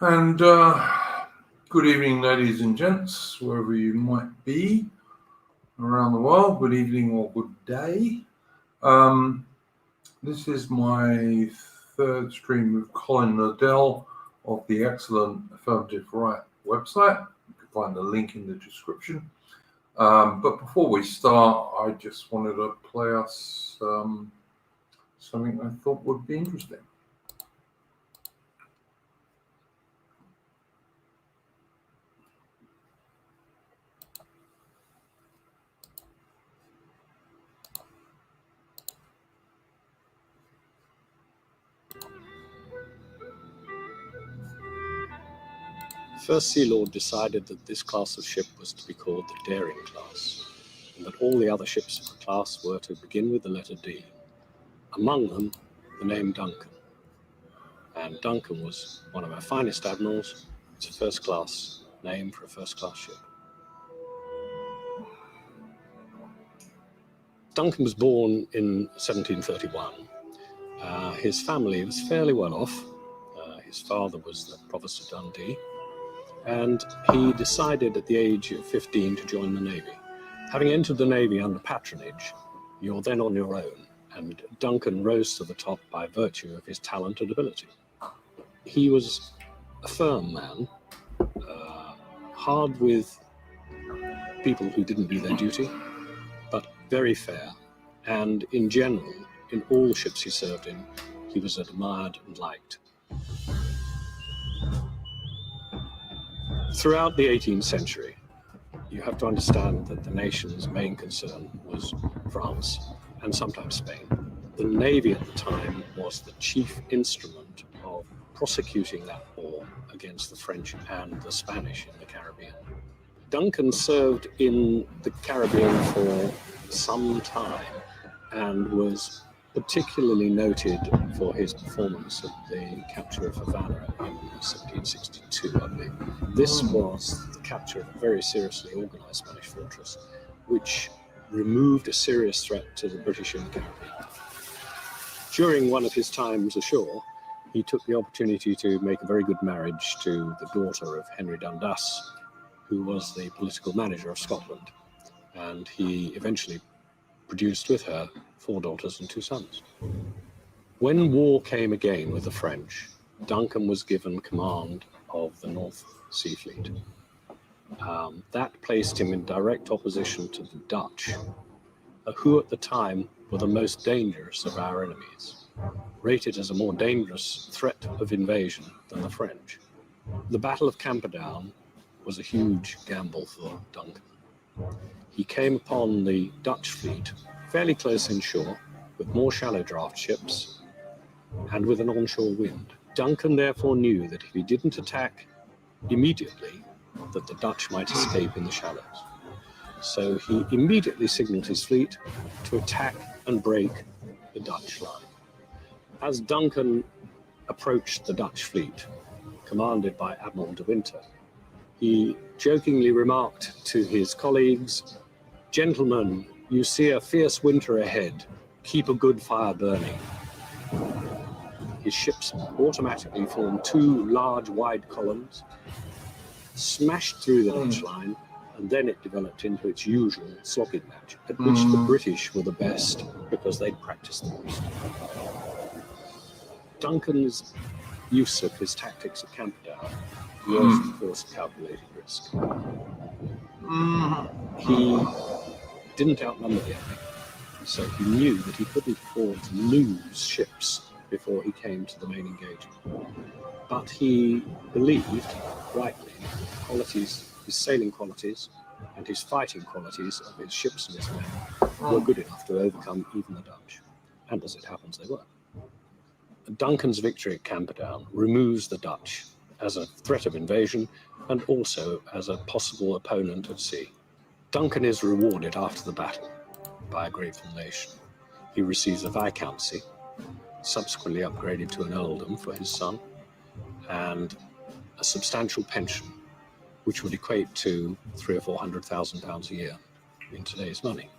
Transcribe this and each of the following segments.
And good evening, ladies and gents, wherever you might be around the world. Good evening or good day. This is my third stream with Colin Liddell of the excellent Affirmative Right website. You can find the link in the description. But before we start, I just wanted to play us something I thought would be interesting. First Sea Lord decided that this class of ship was to be called the Daring class, and that all the other ships of the class were to begin with the letter D. Among them, the name Duncan. And Duncan was one of our finest admirals. It's a first-class name for a first-class ship. Duncan was born in 1731. His family was fairly well off. His father was the Provost of Dundee. And he decided at the age of 15 to join the Navy. Having entered the Navy under patronage, you're then on your own, and Duncan rose to the top by virtue of his talent and ability. He was a firm man, hard with people who didn't do their duty, but very fair, and in general, in all the ships he served in, he was admired and liked. Throughout the 18th century, you have to understand that the nation's main concern was France and sometimes Spain. The Navy at the time was the chief instrument of prosecuting that war against the French and the Spanish in the Caribbean. Duncan served in the Caribbean for some time and was particularly noted for his performance at the capture of Havana in 1762, I believe. This was the capture of a very seriously organized Spanish fortress, which removed a serious threat to the British in the Caribbean. During one of his times ashore, he took the opportunity to make a very good marriage to the daughter of Henry Dundas, who was the political manager of Scotland, and he eventually produced with her 4 daughters and 2 sons. When war came again with the French, Duncan was given command of the North Sea Fleet. That placed him in direct opposition to the Dutch, who at the time were the most dangerous of our enemies, rated as a more dangerous threat of invasion than the French. The Battle of Camperdown was a huge gamble for Duncan. He came upon the Dutch fleet fairly close inshore, with more shallow draft ships, and with an onshore wind. Duncan therefore knew that if he didn't attack immediately, that the Dutch might escape in the shallows. So he immediately signaled his fleet to attack and break the Dutch line. As Duncan approached the Dutch fleet, commanded by Admiral Duncan, he jokingly remarked to his colleagues, "Gentlemen, you see a fierce winter ahead. Keep a good fire burning." His ships automatically formed 2 large wide columns, smashed through the Dutch line, and then it developed into its usual slogging match, at which the British were the best because they'd practiced the most. Duncan's use of his tactics at Camperdown was, of course, a calculated risk. He didn't outnumber the enemy, so he knew that he couldn't afford to lose ships before he came to the main engagement. But he believed, rightly, qualities, his sailing qualities and his fighting qualities of his ships and his men were good enough to overcome even the Dutch. And as it happens, they were. Duncan's victory at Camperdown removes the Dutch as a threat of invasion and also as a possible opponent at sea. Duncan is rewarded after the battle by a grateful nation. He receives a viscountcy, subsequently upgraded to an earldom for his son, and a substantial pension, which would equate to £300,000 or £400,000 a year in today's money.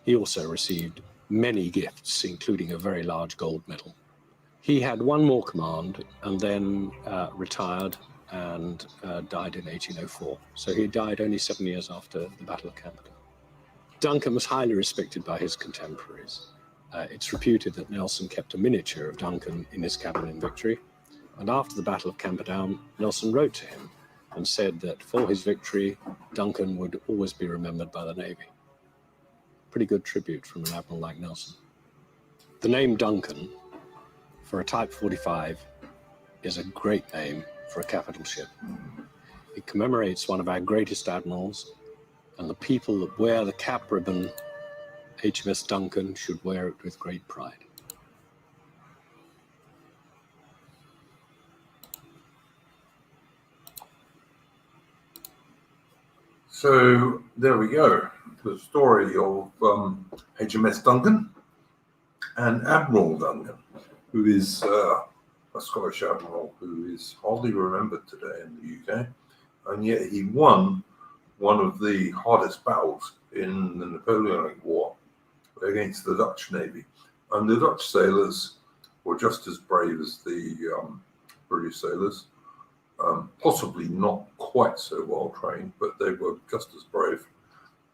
He also received many gifts, including a very large gold medal. He had one more command and then retired and died in 1804. So he died only 7 years after the Battle of Camperdown. Duncan was highly respected by his contemporaries. It's reputed that Nelson kept a miniature of Duncan in his cabin in Victory, and after the Battle of Camperdown, Nelson wrote to him and said that for his victory, Duncan would always be remembered by the Navy. Pretty good tribute from an admiral like Nelson. The name Duncan for a Type 45 is a great name for a capital ship. It commemorates one of our greatest admirals, and the people that wear the cap ribbon HMS Duncan should wear it with great pride. So there we go. The story of HMS Duncan and Admiral Duncan, who is a Scottish admiral who is hardly remembered today in the UK, and yet he won one of the hardest battles in the Napoleonic War against the Dutch Navy. And the Dutch sailors were just as brave as the British sailors, possibly not quite so well trained, but they were just as brave.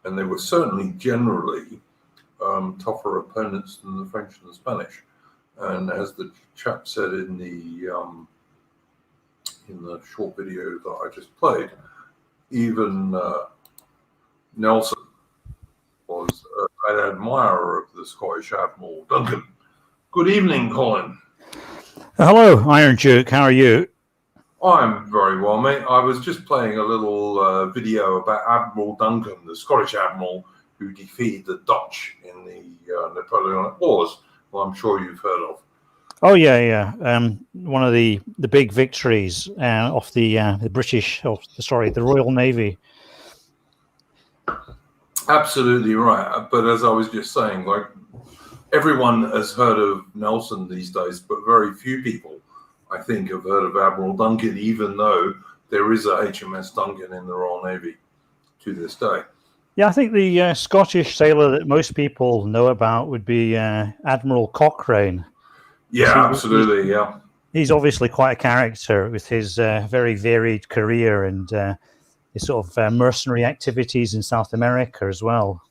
And they were certainly generally tougher opponents than the French and the Spanish. And as the chap said in the short video that I just played, even Nelson was an admirer of the Scottish Admiral Duncan. Good evening, Colin. Hello, Iron Duke. How are you? I'm very well, mate. I was just playing a little video about Admiral Duncan, the Scottish admiral who defeated the Dutch in the Napoleonic Wars, who I'm sure you've heard of. Oh yeah. One of the big victories of the the Royal Navy. Absolutely right. But as I was just saying, like, everyone has heard of Nelson these days, but very few people, I think, have heard of Admiral Duncan, even though there is a HMS Duncan in the Royal Navy to this day. Yeah, I think the Scottish sailor that most people know about would be Admiral Cochrane. Yeah, absolutely, yeah. He's obviously quite a character with his very varied career and his sort of mercenary activities in South America as well.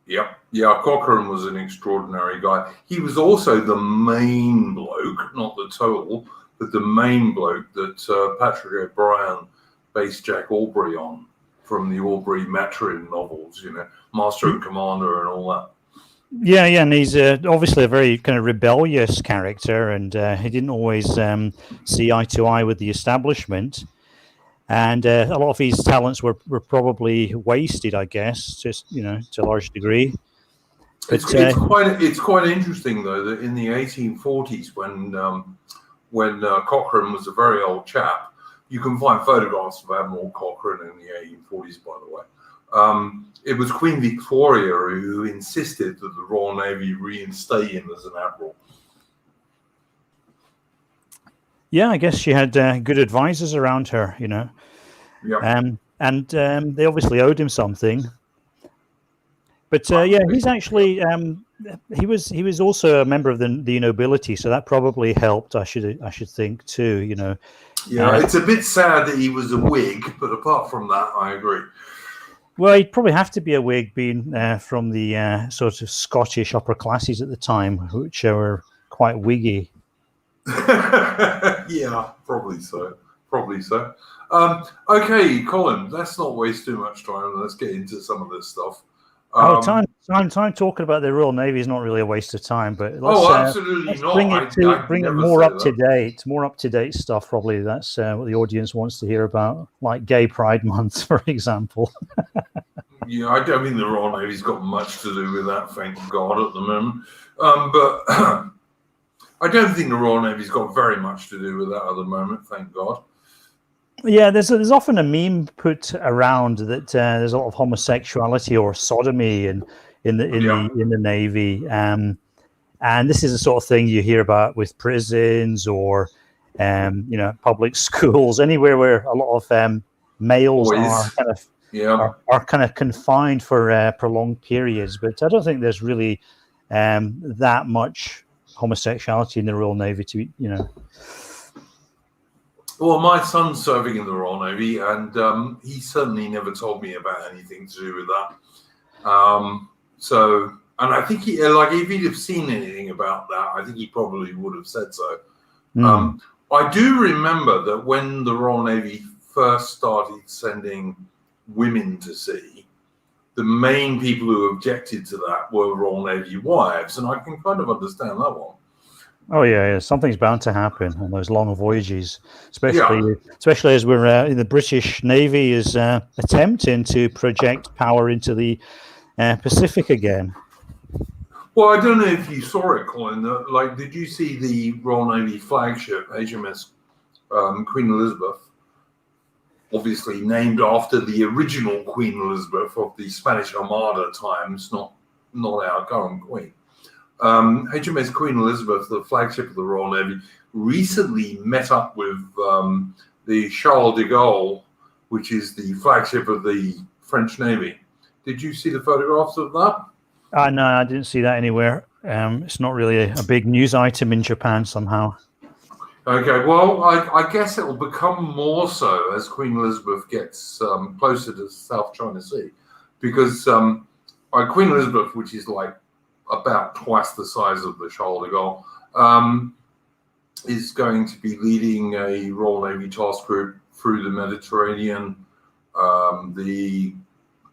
Yeah, Cochrane was an extraordinary guy. He was also the main bloke, not the total, but the main bloke that Patrick O'Brien based Jack Aubrey on from the Aubrey Maturin novels, you know, Master and Commander and all that. Yeah, and he's obviously a very kind of rebellious character, and he didn't always see eye to eye with the establishment. And a lot of his talents were probably wasted, I guess, just, you know, to a large degree. But, it's quite interesting though that in the 1840s, when Cochrane was a very old chap, you can find photographs of Admiral Cochrane in the 1840s, by the way. It was Queen Victoria who insisted that the Royal Navy reinstate him as an admiral. Yeah, I guess she had good advisors around her, you know. Yeah. And they obviously owed him something. But yeah, he's actually he was also a member of the nobility, so that probably helped. I should think too, you know. Yeah, it's a bit sad that he was a Whig, but apart from that, I agree. Well, he'd probably have to be a Whig, being from the sort of Scottish upper classes at the time, which were quite Whiggy. Yeah, probably so. Okay, Colin, let's not waste too much time. Let's get into some of this stuff. Time talking about the Royal Navy is not really a waste of time, but absolutely let's not. Bring it more up to date stuff. Probably that's what the audience wants to hear about, like Gay Pride Month, for example. Yeah, I don't think the Royal Navy's got much to do with that, thank God, at the moment. But I don't think the Royal Navy's got very much to do with that at the moment, thank God. Yeah, there's often a meme put around that there's a lot of homosexuality or sodomy in the Navy, and this is the sort of thing you hear about with prisons or you know, public schools, anywhere where a lot of males are kind of confined for prolonged periods. But I don't think there's really that much homosexuality in the Royal Navy to, you know. Well, my son's serving in the Royal Navy, and he certainly never told me about anything to do with that. And I think if he'd have seen anything about that, I think he probably would have said so. I do remember that when the Royal Navy first started sending women to sea, the main people who objected to that were Royal Navy wives, and I can kind of understand that one. Oh yeah, something's bound to happen on those long voyages, especially as we're the British Navy is attempting to project power into the Pacific again. Well, I don't know if you saw it, Colin. Did you see the Royal Navy flagship HMS Queen Elizabeth? Obviously named after the original Queen Elizabeth of the Spanish Armada times, not our current Queen. HMS Queen Elizabeth, the flagship of the Royal Navy, recently met up with the Charles de Gaulle, which is the flagship of the French Navy. Did you see the photographs of that? No, I didn't see that anywhere. It's not really a big news item in Japan somehow. Okay, well, I guess it will become more so as Queen Elizabeth gets closer to the South China Sea, because Queen Elizabeth, which is like about twice the size of the Charles de Gaulle, is going to be leading a Royal Navy task group through the Mediterranean, the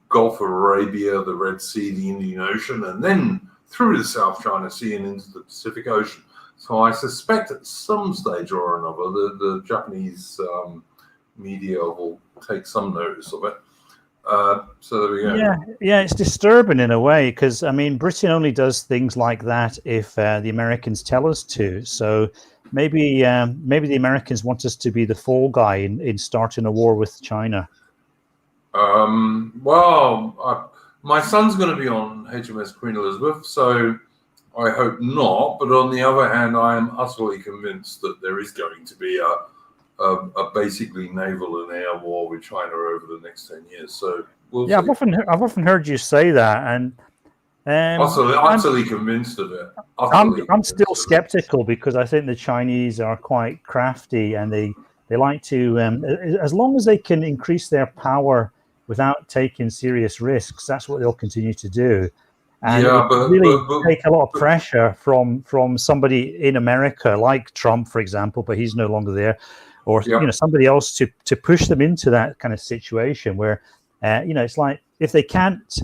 Gulf of Arabia, the Red Sea, the Indian Ocean, and then through the South China Sea and into the Pacific Ocean. So I suspect at some stage or another, the Japanese media will take some notice of it. So there we go. Yeah, it's disturbing in a way, because I mean, Britain only does things like that if the Americans tell us to. So maybe the Americans want us to be the fall guy in starting a war with China. My son's going to be on HMS Queen Elizabeth, so I hope not. But on the other hand, I am utterly convinced that there is going to be a basically naval and air war with China over the next 10 years. So we'll see. I've often heard you say that, and utterly convinced of it. I'm still skeptical, because I think the Chinese are quite crafty, and they like to, as long as they can increase their power without taking serious risks, that's what they'll continue to do. And but take a lot of pressure from somebody in America, like Trump, for example, but he's no longer there, or somebody else to push them into that kind of situation where it's like if they can't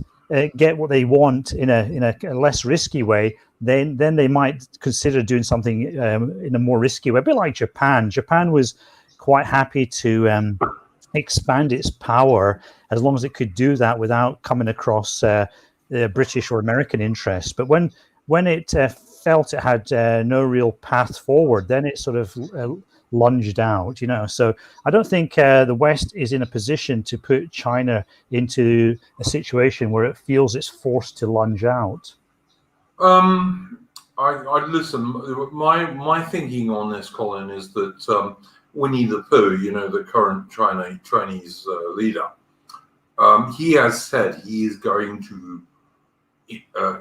get what they want in a less risky way, then they might consider doing something in a more risky way. A bit like Japan. Japan was quite happy to expand its power as long as it could do that without coming across British or American interests. But when it felt it had no real path forward, then it sort of lunged out. So I don't think the West is in a position to put China into a situation where it feels it's forced to lunge out. I listen. My thinking on this, Colin, is that Winnie the Pooh, the current Chinese leader, he has said he is going to,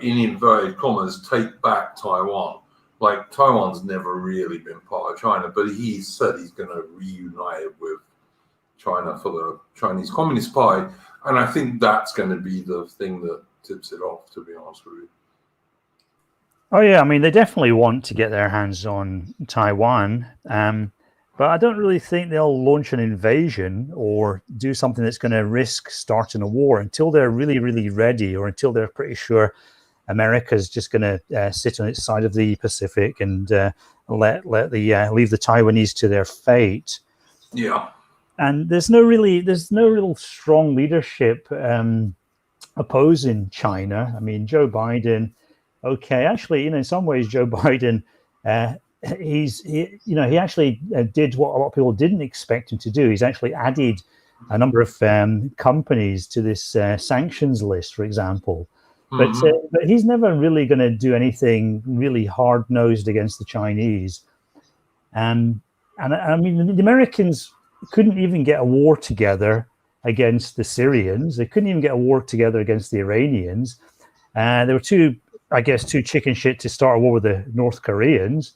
in inverted commas, take back Taiwan. Like, Taiwan's never really been part of China, but he said he's going to reunite it with China for the Chinese Communist Party, and I think that's going to be the thing that tips it off, to be honest with you. Oh yeah, I mean, they definitely want to get their hands on Taiwan, but I don't really think they'll launch an invasion or do something that's going to risk starting a war until they're really, really ready, or until they're pretty sure America's just going to sit on its side of the Pacific and leave the Taiwanese to their fate. Yeah. And there's no real strong leadership opposing China. I mean, Joe Biden. Okay, actually, in some ways, Joe Biden, he actually did what a lot of people didn't expect him to do. He's actually added a number of companies to this sanctions list, for example. Mm-hmm. But he's never really going to do anything really hard-nosed against the Chinese. And I mean, the Americans couldn't even get a war together against the Syrians. They couldn't even get a war together against the Iranians. They were too chicken shit to start a war with the North Koreans.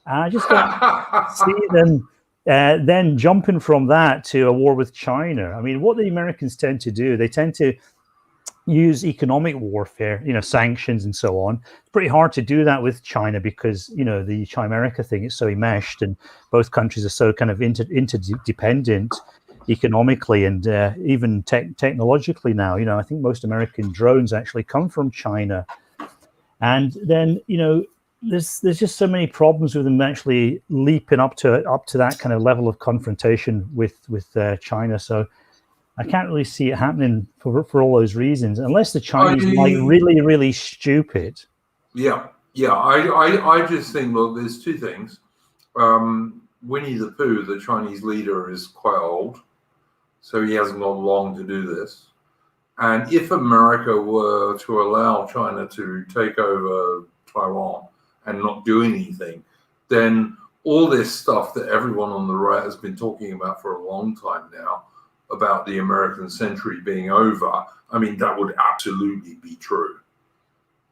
I just don't see them then jumping from that to a war with China. I mean, what the Americans tend to do, they tend to use economic warfare, sanctions and so on. It's pretty hard to do that with China because, the China-America thing is so enmeshed and both countries are so kind of interdependent economically and even technologically now. I think most American drones actually come from China. And then, there's just so many problems with them actually leaping up to that kind of level of confrontation with China. So I can't really see it happening for all those reasons, unless the Chinese really, really stupid. Yeah. I just think, look, there's two things. Winnie the Pooh, the Chinese leader, is quite old, so he hasn't got long to do this. And if America were to allow China to take over Taiwan and not do anything, then all this stuff that everyone on the right has been talking about for a long time now, about the American century being over, I mean, that would absolutely be true.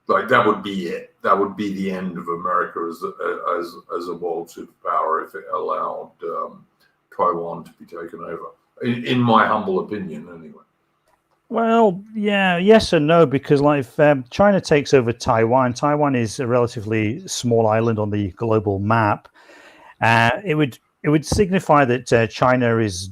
Like, that would be it. That would be the end of America as a world superpower if it allowed Taiwan to be taken over. In my humble opinion, anyway. Well, yeah, yes and no, because if China takes over Taiwan, Taiwan is a relatively small island on the global map. It would signify that China is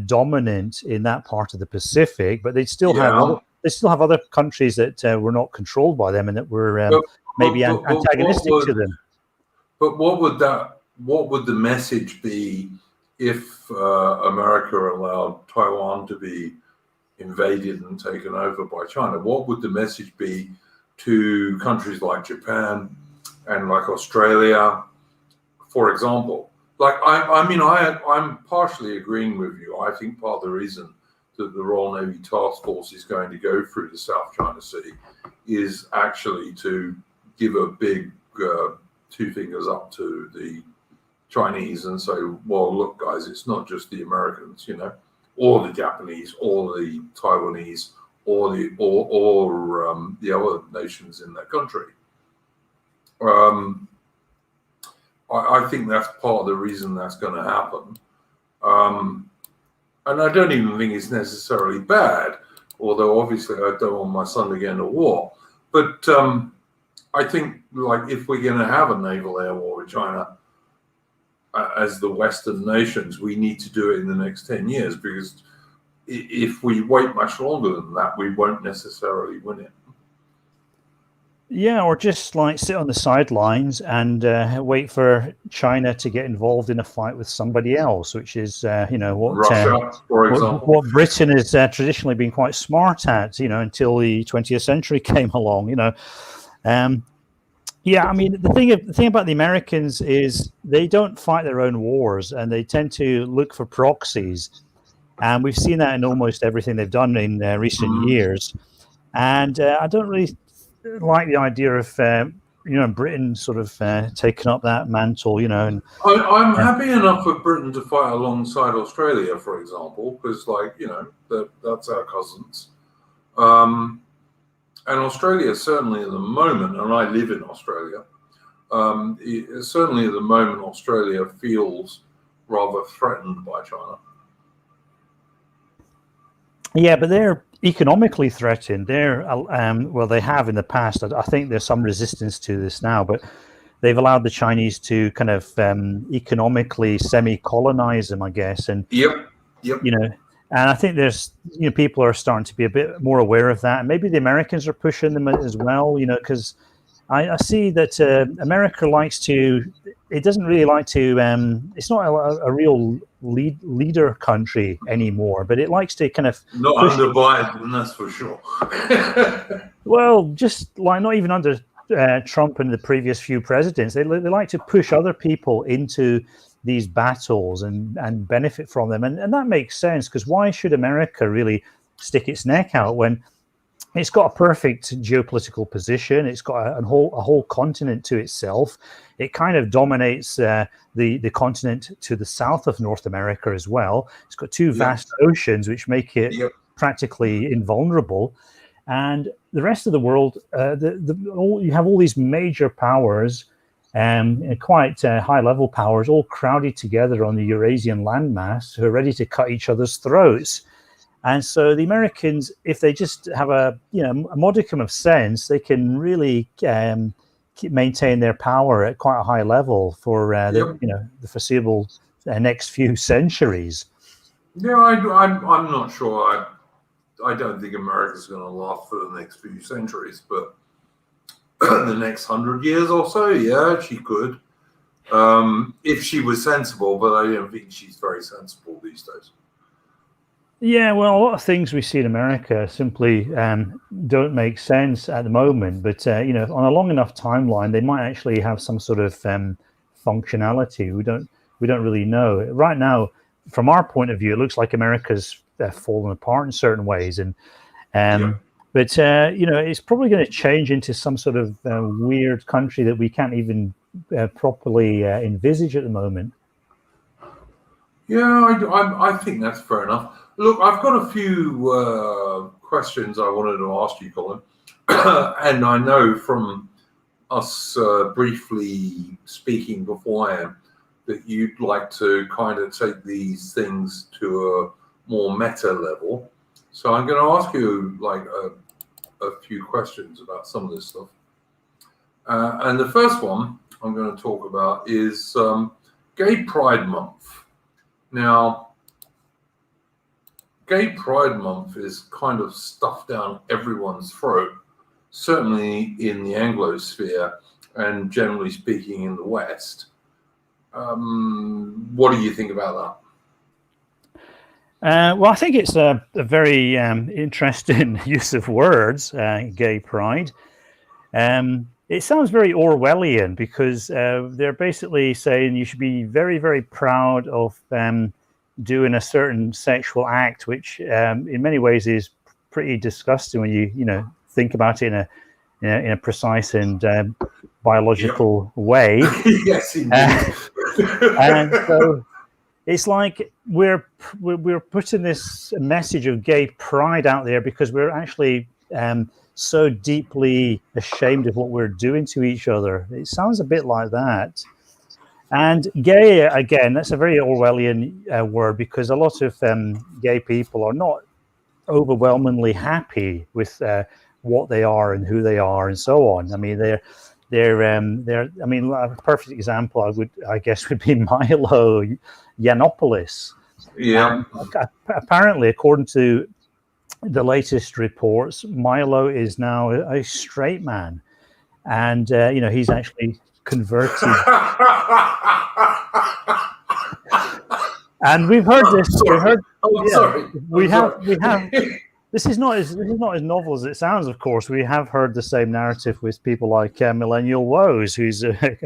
dominant in that part of the Pacific, but they still have other countries that were not controlled by them and that were maybe antagonistic to them. But what would the message be if America allowed Taiwan to be invaded and taken over by China? What would the message be to countries like Japan and like Australia, for example? Like, I'm partially agreeing with you. I think part of the reason that the Royal Navy Task Force is going to go through the South China Sea is actually to give a big two fingers up to the Chinese and say, well, look, guys, it's not just the Americans, or the Japanese, or the Taiwanese, or the other nations in that country. I think that's part of the reason that's going to happen. And I don't even think it's necessarily bad, although obviously I don't want my son to get into war. But I think, like, if we're going to have a naval air war with China, as the Western nations, we need to do it in the next 10 years, because if we wait much longer than that, we won't necessarily win it. Yeah, or just sit on the sidelines and wait for China to get involved in a fight with somebody else, which is, Russia, for example. What Britain has traditionally been quite smart at, until the 20th century came along, Yeah, I mean, the thing about the Americans is they don't fight their own wars, and they tend to look for proxies. And we've seen that in almost everything they've done in recent years. And I don't really like the idea of Britain sort of taking up that mantle, And I'm happy enough for Britain to fight alongside Australia, for example, because that's our cousins. And Australia, certainly at the moment, and I live in Australia, certainly at the moment, Australia feels rather threatened by China. Yeah, but they're economically threatened. They're they have in the past. I think there's some resistance to this now, but they've allowed the Chinese to kind of economically semi-colonize them, I guess. And yep. And I think there's people are starting to be a bit more aware of that, and maybe the Americans are pushing them as well. Because I see that America likes to. It doesn't really like to. It's not a real leader country anymore, but it likes to kind of not under Biden, that's for sure. Well, just not even under Trump and the previous few presidents. They like to push other people into these battles and benefit from them, and that makes sense, because why should America really stick its neck out when it's got a perfect geopolitical position? It's got a whole continent to itself. It kind of dominates the continent to the south of North America as well. It's got two vast oceans, which make it practically invulnerable. And the rest of the world, you have all these major powers quite high-level powers all crowded together on the Eurasian landmass who are ready to cut each other's throats. And so the Americans, if they just have a modicum of sense, they can really maintain their power at quite a high level for the foreseeable next few centuries. Yeah, I'm not sure. I don't think America's going to last for the next few centuries, but the next 100 years or so, yeah, she could, if she was sensible. But I don't think she's very sensible these days. Yeah, well, a lot of things we see in America simply don't make sense at the moment. But on a long enough timeline, they might actually have some sort of functionality. We don't really know right now. From our point of view, it looks like America's fallen apart in certain ways, but it's probably going to change into some sort of weird country that we can't even properly envisage at the moment. Yeah, I think that's fair enough. Look, I've got a few questions I wanted to ask you, Colin, and I know from us briefly speaking beforehand that you'd like to kind of take these things to a more meta level. So I'm going to ask you like a few questions about some of this stuff. And the first one I'm going to talk about is Gay Pride Month. Now, Gay Pride Month is kind of stuffed down everyone's throat, certainly in the Anglosphere and generally speaking in the West. What do you think about that? Well, I think it's a very interesting use of words, gay pride. It sounds very Orwellian because they're basically saying you should be very, very proud of doing a certain sexual act, which in many ways is pretty disgusting when you think about it in a precise and biological way. Yes, indeed. And so it's like we're putting this message of gay pride out there because we're actually so deeply ashamed of what we're doing to each other. It sounds a bit like that. And gay, again, that's a very Orwellian word because a lot of gay people are not overwhelmingly happy with what they are and who they are and so on. I mean, they're I mean, a perfect example I guess would be Milo Yiannopoulos. Yeah. Apparently, according to the latest reports, Milo is now a straight man, and he's actually converted. And we've heard this. We have. This is not as novel as it sounds. Of course, we have heard the same narrative with people like Millennial Woes, who's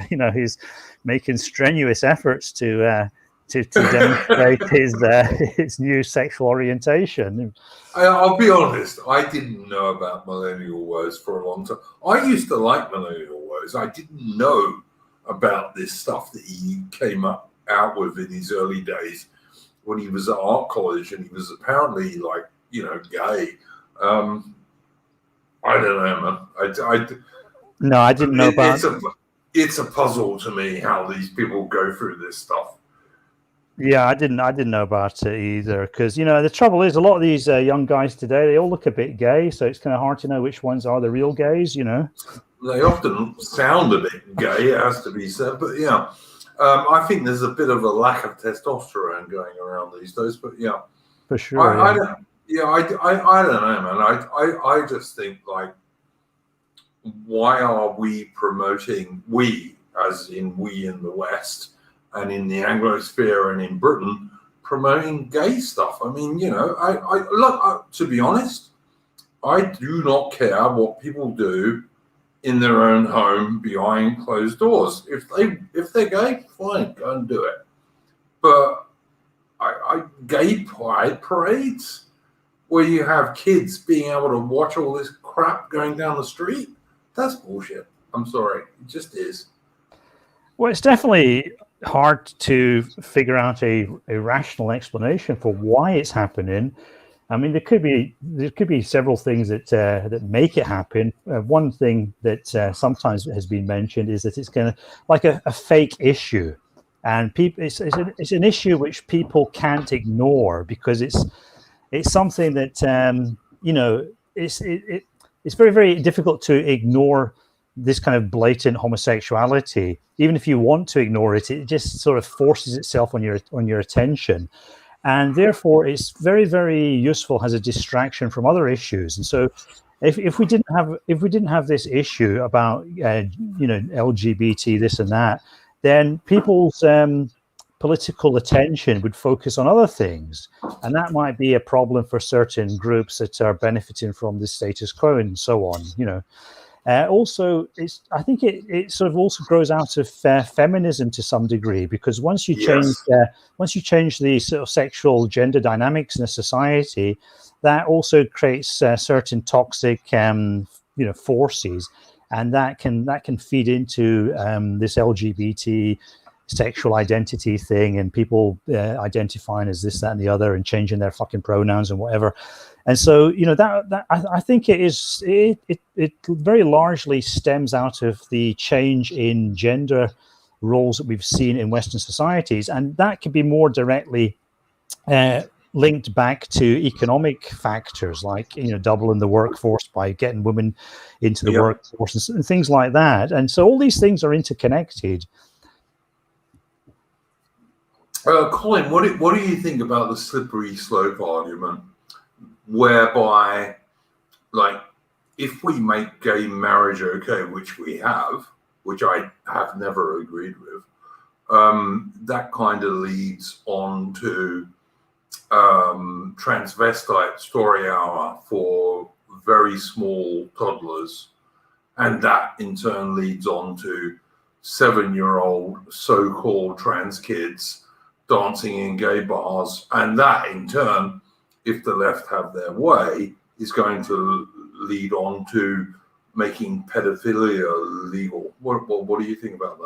he's making strenuous efforts to demonstrate his new sexual orientation. I'll be honest, I didn't know about Millennial Woes for a long time. I used to like Millennial Woes. I didn't know about this stuff that he came out with in his early days when he was at art college, and he was apparently like, gay. I don't know, man. No, I didn't know about it. It's a puzzle to me how these people go through this stuff. Yeah, I didn't know about it either because the trouble is a lot of these young guys today, they all look a bit gay, so it's kind of hard to know which ones are the real gays. They often sound a bit gay, it has to be said, but yeah, I think there's a bit of a lack of testosterone going around these days. But yeah, for sure. I don't know, man. I just think, like, why are we promoting, we as in we in the West and in the Anglosphere and in Britain, promoting gay stuff? I mean, to be honest, I do not care what people do in their own home behind closed doors. If they're gay, fine, go and do it. But gay pride parades where you have kids being able to watch all this crap going down the street, that's bullshit. I'm sorry, it just is. Well, it's definitely hard to figure out a rational explanation for why it's happening. I mean, there could be several things that make it happen. One thing that sometimes has been mentioned is that it's kind of like a fake issue, and people it's an issue which people can't ignore because it's something that it's very, very difficult to ignore this kind of blatant homosexuality. Even if you want to ignore it, it just sort of forces itself on your attention. And therefore, it's very, very useful as a distraction from other issues. And so, if we didn't have this issue about LGBT this and that, then people's political attention would focus on other things, and that might be a problem for certain groups that are benefiting from the status quo and so on. Also, I think it sort of also grows out of feminism to some degree, because once you change the sort of sexual gender dynamics in a society, that also creates certain toxic forces, and that can feed into this LGBT sexual identity thing, and people identifying as this, that, and the other, and changing their fucking pronouns and whatever. And so, that I think it very largely stems out of the change in gender roles that we've seen in Western societies, and that can be more directly linked back to economic factors, like doubling the workforce by getting women into the workforce and things like that. And so, all these things are interconnected. Colin, what do you think about the slippery slope argument, whereby, like, if we make gay marriage okay, which we have, which I have never agreed with, that kind of leads on to transvestite story hour for very small toddlers, and that in turn leads on to 7-year-old so-called trans kids dancing in gay bars, and that in turn, if the left have their way, is going to lead on to making pedophilia legal. What do you think about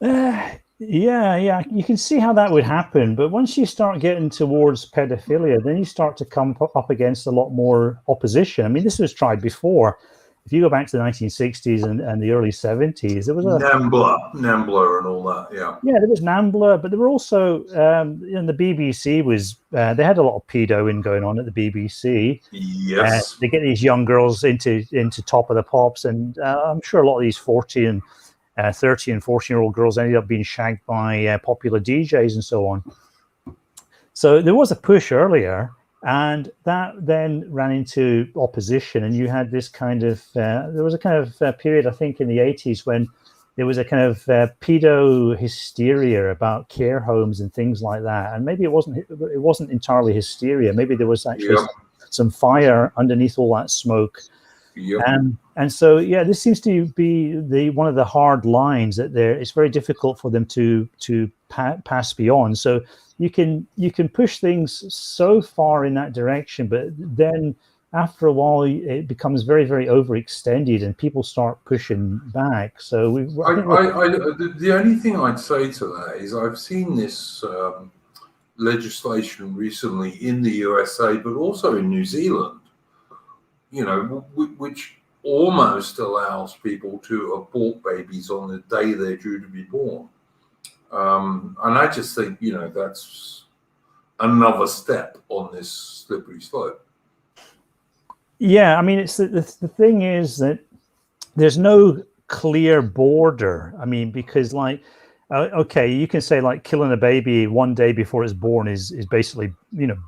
that? Yeah, you can see how that would happen, but once you start getting towards pedophilia, then you start to come up against a lot more opposition. I mean, this was tried before. If you go back to the 1960s and the early 70s, there was NAMBLA and all that. Yeah, there was NAMBLA, but there were also the BBC was they had a lot of pedoing going on at the BBC. Yes, they get these young girls into Top of the Pops, and I'm sure a lot of these 30 and 14-year-old girls ended up being shagged by popular DJs and so on. So there was a push earlier, and that then ran into opposition, and you had this kind of there was a kind of period, I think, in the 80s when there was a kind of pedo hysteria about care homes and things like that. And maybe it wasn't entirely hysteria. Maybe there was actually some fire underneath all that smoke. And so, this seems to be one of the hard lines that it's very difficult for them to pass beyond. So you can push things so far in that direction, but then after a while it becomes very, very overextended, and people start pushing back. So the only thing I'd say to that is I've seen this legislation recently in the USA, but also in New Zealand, which almost allows people to abort babies on the day they're due to be born. And I just think, that's another step on this slippery slope. Yeah, I mean, it's the thing is that there's no clear border. I mean, because okay, you can say like killing a baby one day before it's born is basically,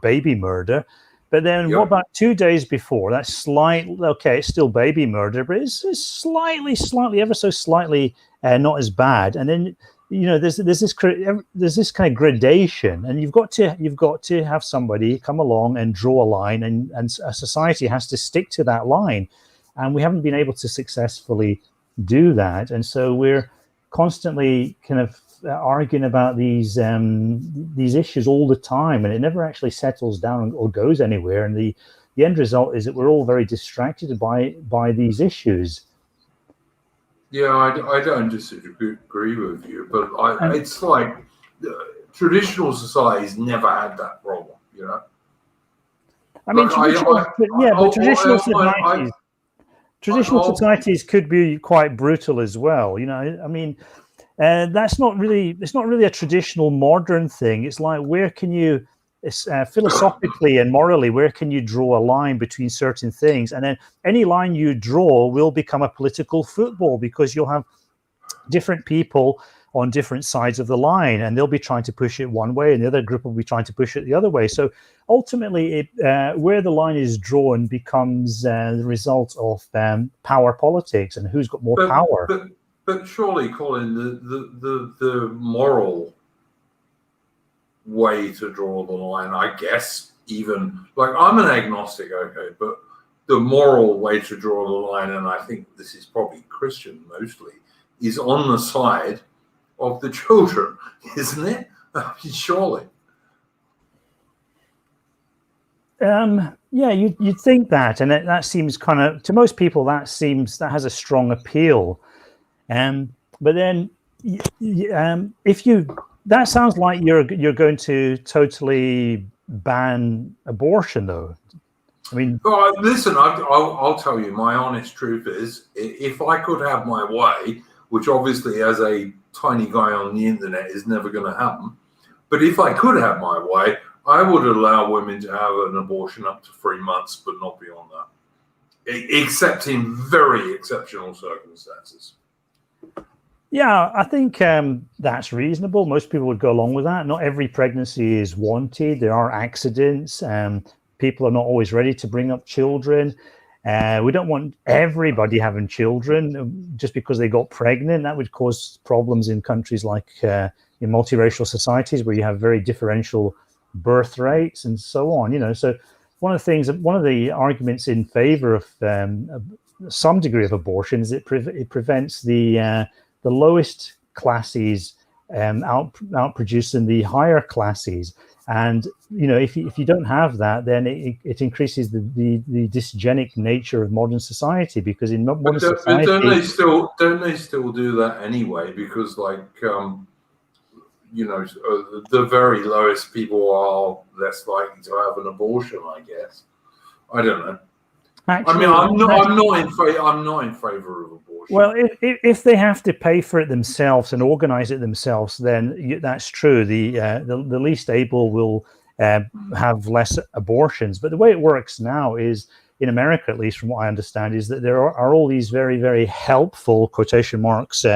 baby murder. But then what about 2 days before? That's it's still baby murder, but it's slightly, ever so slightly not as bad. And then, there's this kind of gradation, and you've got to have somebody come along and draw a line, and a society has to stick to that line. And we haven't been able to successfully do that. And so we're constantly kind of arguing about these issues all the time, and it never actually settles down or goes anywhere. And the end result is that we're all very distracted by these issues. Yeah, I don't disagree with you, but it's like traditional societies never had that problem, you know. I mean, Like, traditional societies could be quite brutal as well. You know, I mean, it's not really a traditional modern thing. It's like, where can you, philosophically and morally, where can you draw a line between certain things? And then any line you draw will become a political football, because you'll have different people on different sides of the line, and they'll be trying to push it one way, and the other group will be trying to push it the other way. So ultimately, where the line is drawn becomes the result of power politics and who's got more power. But surely, Colin, the moral way to draw the line, I guess, even like, I'm an agnostic, okay, but the moral way to draw the line, and I think this is probably Christian mostly, is on the side of the children, isn't it? I mean, surely. Yeah, you'd think that, and that seems kind of, to most people, that has a strong appeal. But then, that sounds like you're going to totally ban abortion, though. I mean, listen, I'll tell you, my honest truth is, if I could have my way, which obviously as a tiny guy on the internet is never going to happen, but if I could have my way, I would allow women to have an abortion up to 3 months, but not beyond that, except in very exceptional circumstances. Yeah, I think that's reasonable. Most people would go along with that. Not every pregnancy is wanted. There are accidents. People are not always ready to bring up children. We don't want everybody having children just because they got pregnant. That would cause problems in countries like in multiracial societies, where you have very differential birth rates and so on. You know, so one of the arguments in favor of some degree of abortion is it prevents the lowest classes out producing the higher classes. And you know, if you don't have that, then it increases the dysgenic nature of modern society, because in modern society, don't they still do that anyway? Because like you know, the very lowest people are less likely to have an abortion, I guess. I don't know. Actually, I mean, I'm not in favor of abortion. Well, if they have to pay for it themselves and organize it themselves, then that's true. The least able will have less abortions. But the way it works now is, in America, at least from what I understand, is that there are all these very, very helpful, quotation marks,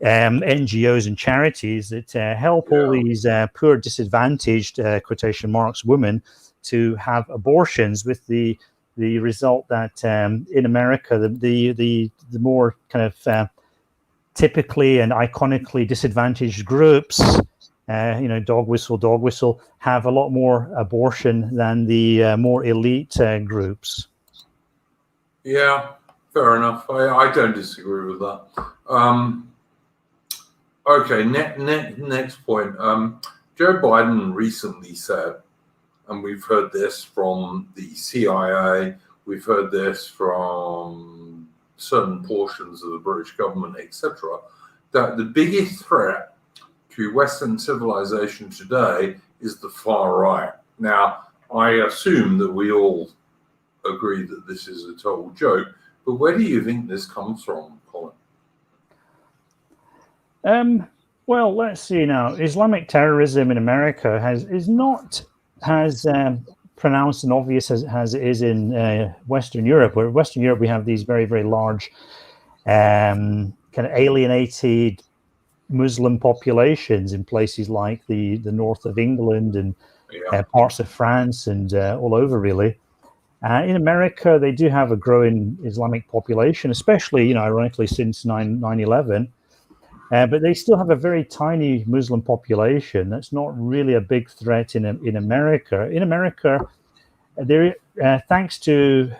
NGOs and charities that help all these poor, disadvantaged, quotation marks, women to have abortions, with the result that in America, the more kind of typically and iconically disadvantaged groups, you know, dog whistle, have a lot more abortion than the more elite groups. Yeah, fair enough. I don't disagree with that. Okay, next point. Joe Biden recently said, and we've heard this from the CIA, we've heard this from certain portions of the British government, etc., that the biggest threat to Western civilization today is the far right. Now, I assume that we all agree that this is a total joke, but where do you think this comes from, Colin? Well, let's see now. Islamic terrorism in America has pronounced and obvious as it is in Western Europe. Where in Western Europe, we have these very, very large kind of alienated Muslim populations in places like the north of England and parts of France and all over, really. In America, they do have a growing Islamic population, especially, you know, ironically, since 9/11. But they still have a very tiny Muslim population. That's not really a big threat in America. In America, there, thanks to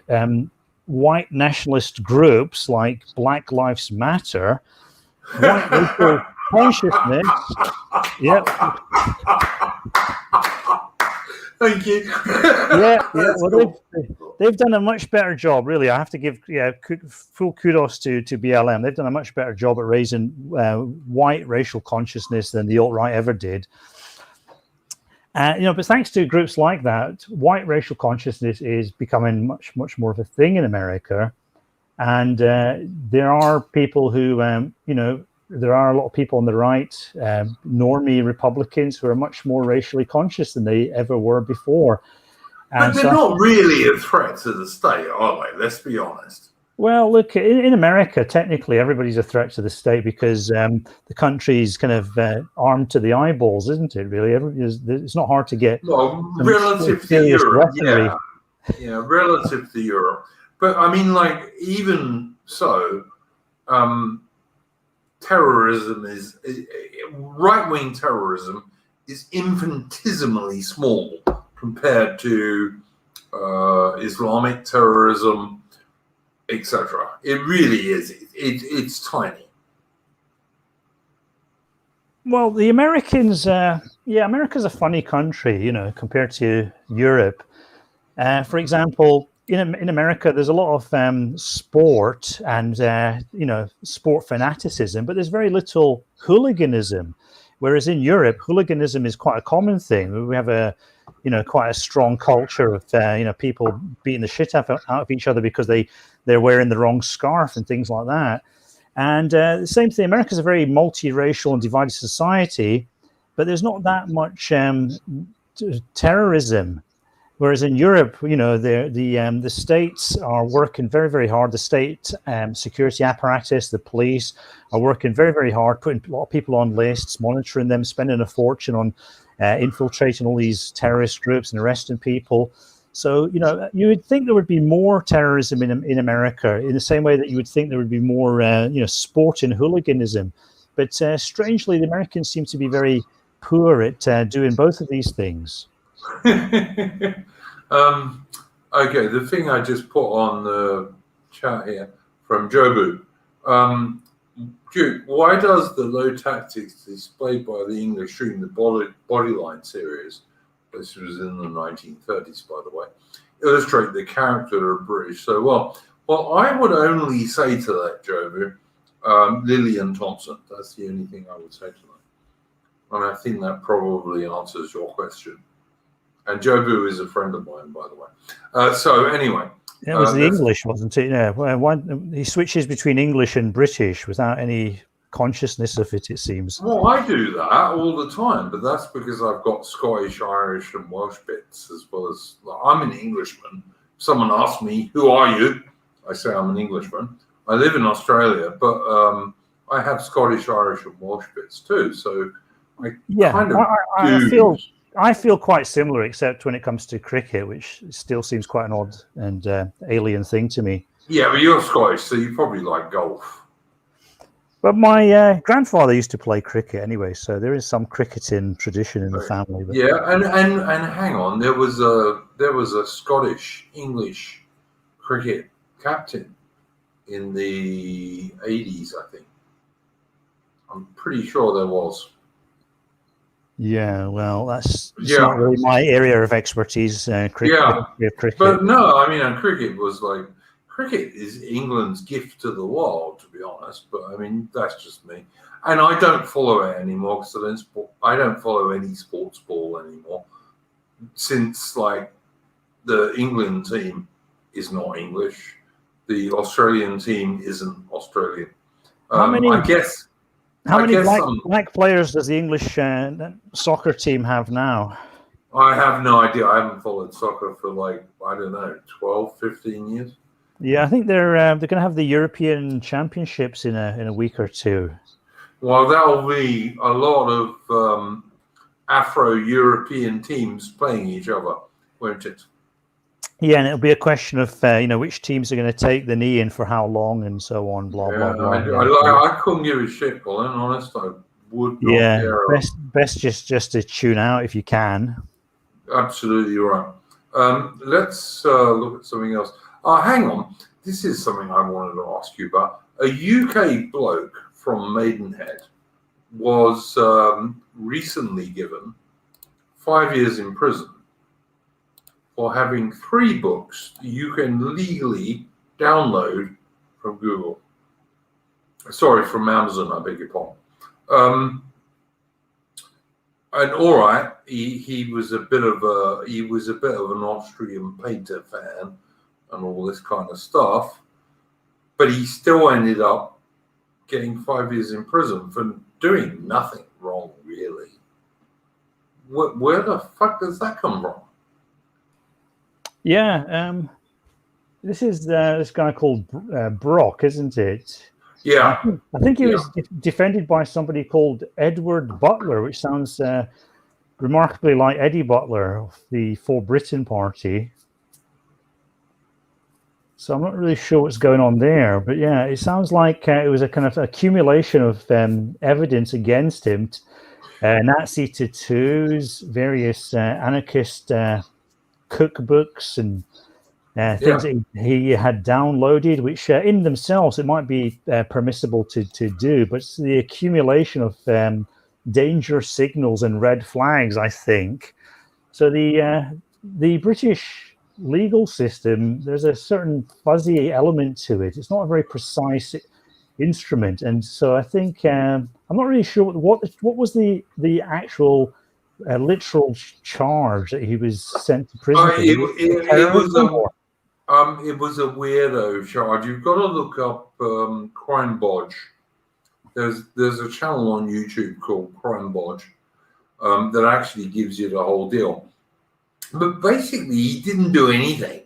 white nationalist groups like Black Lives Matter, white racial consciousness. Yep. Thank you. Well, they've done a much better job, really. I have to give full kudos to BLM. They've done a much better job at raising white racial consciousness than the alt-right ever did. But thanks to groups like that, white racial consciousness is becoming much, much more of a thing in America. And there are people who, there are a lot of people on the right, normie Republicans, who are much more racially conscious than they ever were before. But they're not really a threat to the state, are they? Let's be honest. Well, look, in America, technically, everybody's a threat to the state because the country's kind of armed to the eyeballs, isn't it, really? It's not hard to get... Well, relative to Europe, yeah, relative to Europe. But, I mean, like, even so, terrorism right-wing terrorism is infinitesimally small compared to Islamic terrorism, etc. It really is. It's tiny. Well, the Americans, America's a funny country, compared to Europe. For example, in America, there's a lot of sport and, sport fanaticism, but there's very little hooliganism. Whereas in Europe, hooliganism is quite a common thing. We have quite a strong culture of, people beating the shit out of each other because they're wearing the wrong scarf and things like that. And the same thing, America's a very multiracial and divided society, but there's not that much terrorism. Whereas in Europe, the states are working very, very hard. The state security apparatus, the police are working very, very hard, putting a lot of people on lists, monitoring them, spending a fortune on infiltrating all these terrorist groups and arresting people. So, you would think there would be more terrorism in America in the same way that you would think there would be more, sport and hooliganism. But strangely, the Americans seem to be very poor at doing both of these things. Okay, the thing I just put on the chat here from Jobu. Duke, why does the low tactics displayed by the English during the Bodyline series, this was in the 1930s, by the way, illustrate the character of British so well? Well, I would only say to that, Jobu, Lillian Thompson. That's the only thing I would say to that. And I think that probably answers your question. And Jobu is a friend of mine, by the way. So anyway. It was the English, wasn't it? Yeah. Well, he switches between English and British without any consciousness of it, it seems. Well, I do that all the time, but that's because I've got Scottish, Irish, and Welsh bits, as well as I'm an Englishman. Someone asks me, "Who are you?" I say I'm an Englishman. I live in Australia, but I have Scottish, Irish, and Welsh bits too. So I feel quite similar, except when it comes to cricket, which still seems quite an odd and alien thing to me. Yeah, but you're Scottish, so you probably like golf. But my grandfather used to play cricket anyway, so there is some cricketing tradition in the family. But... Yeah, and hang on, there was a Scottish English cricket captain in the 80s, I think. I'm pretty sure there was. Yeah, well, that's not really my area of expertise. Cricket. But no, I mean, cricket is England's gift to the world, to be honest. But I mean, that's just me, and I don't follow it anymore because I don't follow any sports ball anymore since the England team is not English, the Australian team isn't Australian. How many black players does the English soccer team have now? I have no idea. I haven't followed soccer for 12, 15 years. Yeah, I think they're going to have the European Championships in a week or two. Well, that'll be a lot of Afro-European teams playing each other, won't it? Yeah, and it'll be a question of which teams are going to take the knee in for how long and so on. Blah blah blah. I couldn't give a shit, Colin. Honest, I would not care. Best just to tune out if you can. Absolutely right. Let's look at something else. Hang on. This is something I wanted to ask you about. A UK bloke from Maidenhead was recently given 5 years in prison for having 3 books you can legally download from Google. Sorry, from Amazon, I beg your pardon. And all right, he was a bit of an Austrian painter fan and all this kind of stuff, but he still ended up getting 5 years in prison for doing nothing wrong, really. Where the fuck does that come from? Yeah, this is this guy called Brock, isn't it? Yeah. I think he was defended by somebody called Edward Butler, which sounds remarkably like Eddie Butler of the For Britain party. So I'm not really sure what's going on there, but yeah, it sounds like it was a kind of accumulation of evidence against him. Nazi tattoos, various anarchist cookbooks and things that he had downloaded, which in themselves it might be permissible to do, but it's the accumulation of danger signals and red flags, I think. So the British legal system, there's a certain fuzzy element to it. It's not a very precise instrument, and so I think I'm not really sure what was the actual literal charge that he was sent to prison. It was a weirdo charge. You've got to look up Crime Bodge. There's a channel on YouTube called Crime Bodge that actually gives you the whole deal. But basically, he didn't do anything.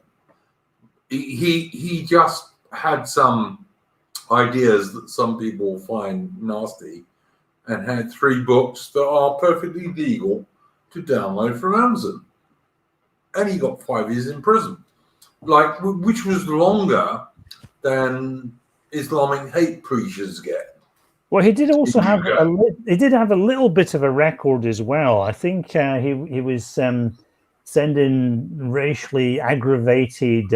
He just had some ideas that some people find nasty, and had 3 books that are perfectly legal to download from Amazon, and he got 5 years in prison. Which was longer than Islamic hate preachers get. Well, he did also have a little bit of a record as well. I think he was sending racially aggravated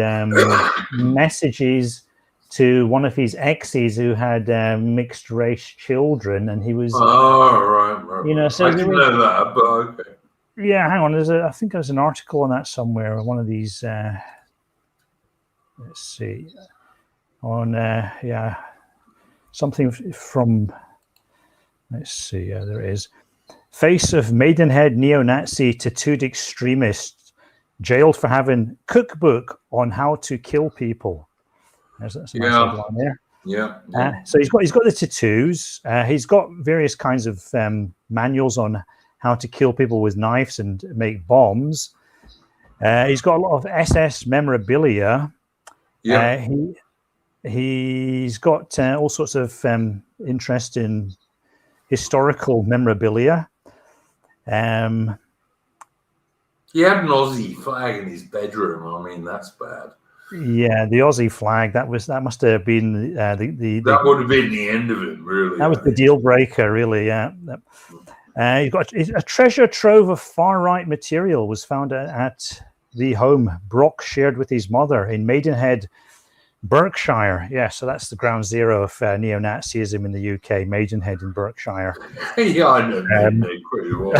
messages to one of his exes who had mixed race children, and he was. Oh, right. You know, so I didn't know that, but okay. Yeah, hang on. I think there's an article on that somewhere. One of these. Let's see. On something from. Let's see. There it is. Face of Maidenhead neo-Nazi tattooed extremist jailed for having cookbook on how to kill people. That's a nice headline there. Yeah. So he's got the tattoos. He's got various kinds of manuals on how to kill people with knives and make bombs. He's got a lot of SS memorabilia. Yeah. He's got all sorts of interest in historical memorabilia. He had an Aussie flag in his bedroom. I mean, that's bad. Yeah, the Aussie flag. That must have been that would have been the end of it, really. That was the deal breaker, really. Yeah. You've got a treasure trove of far right material was found at the home Brock shared with his mother in Maidenhead, Berkshire. Yeah, so that's the ground zero of neo-Nazism in the UK, Maidenhead in Berkshire. Yeah, I know Maidenhead pretty well.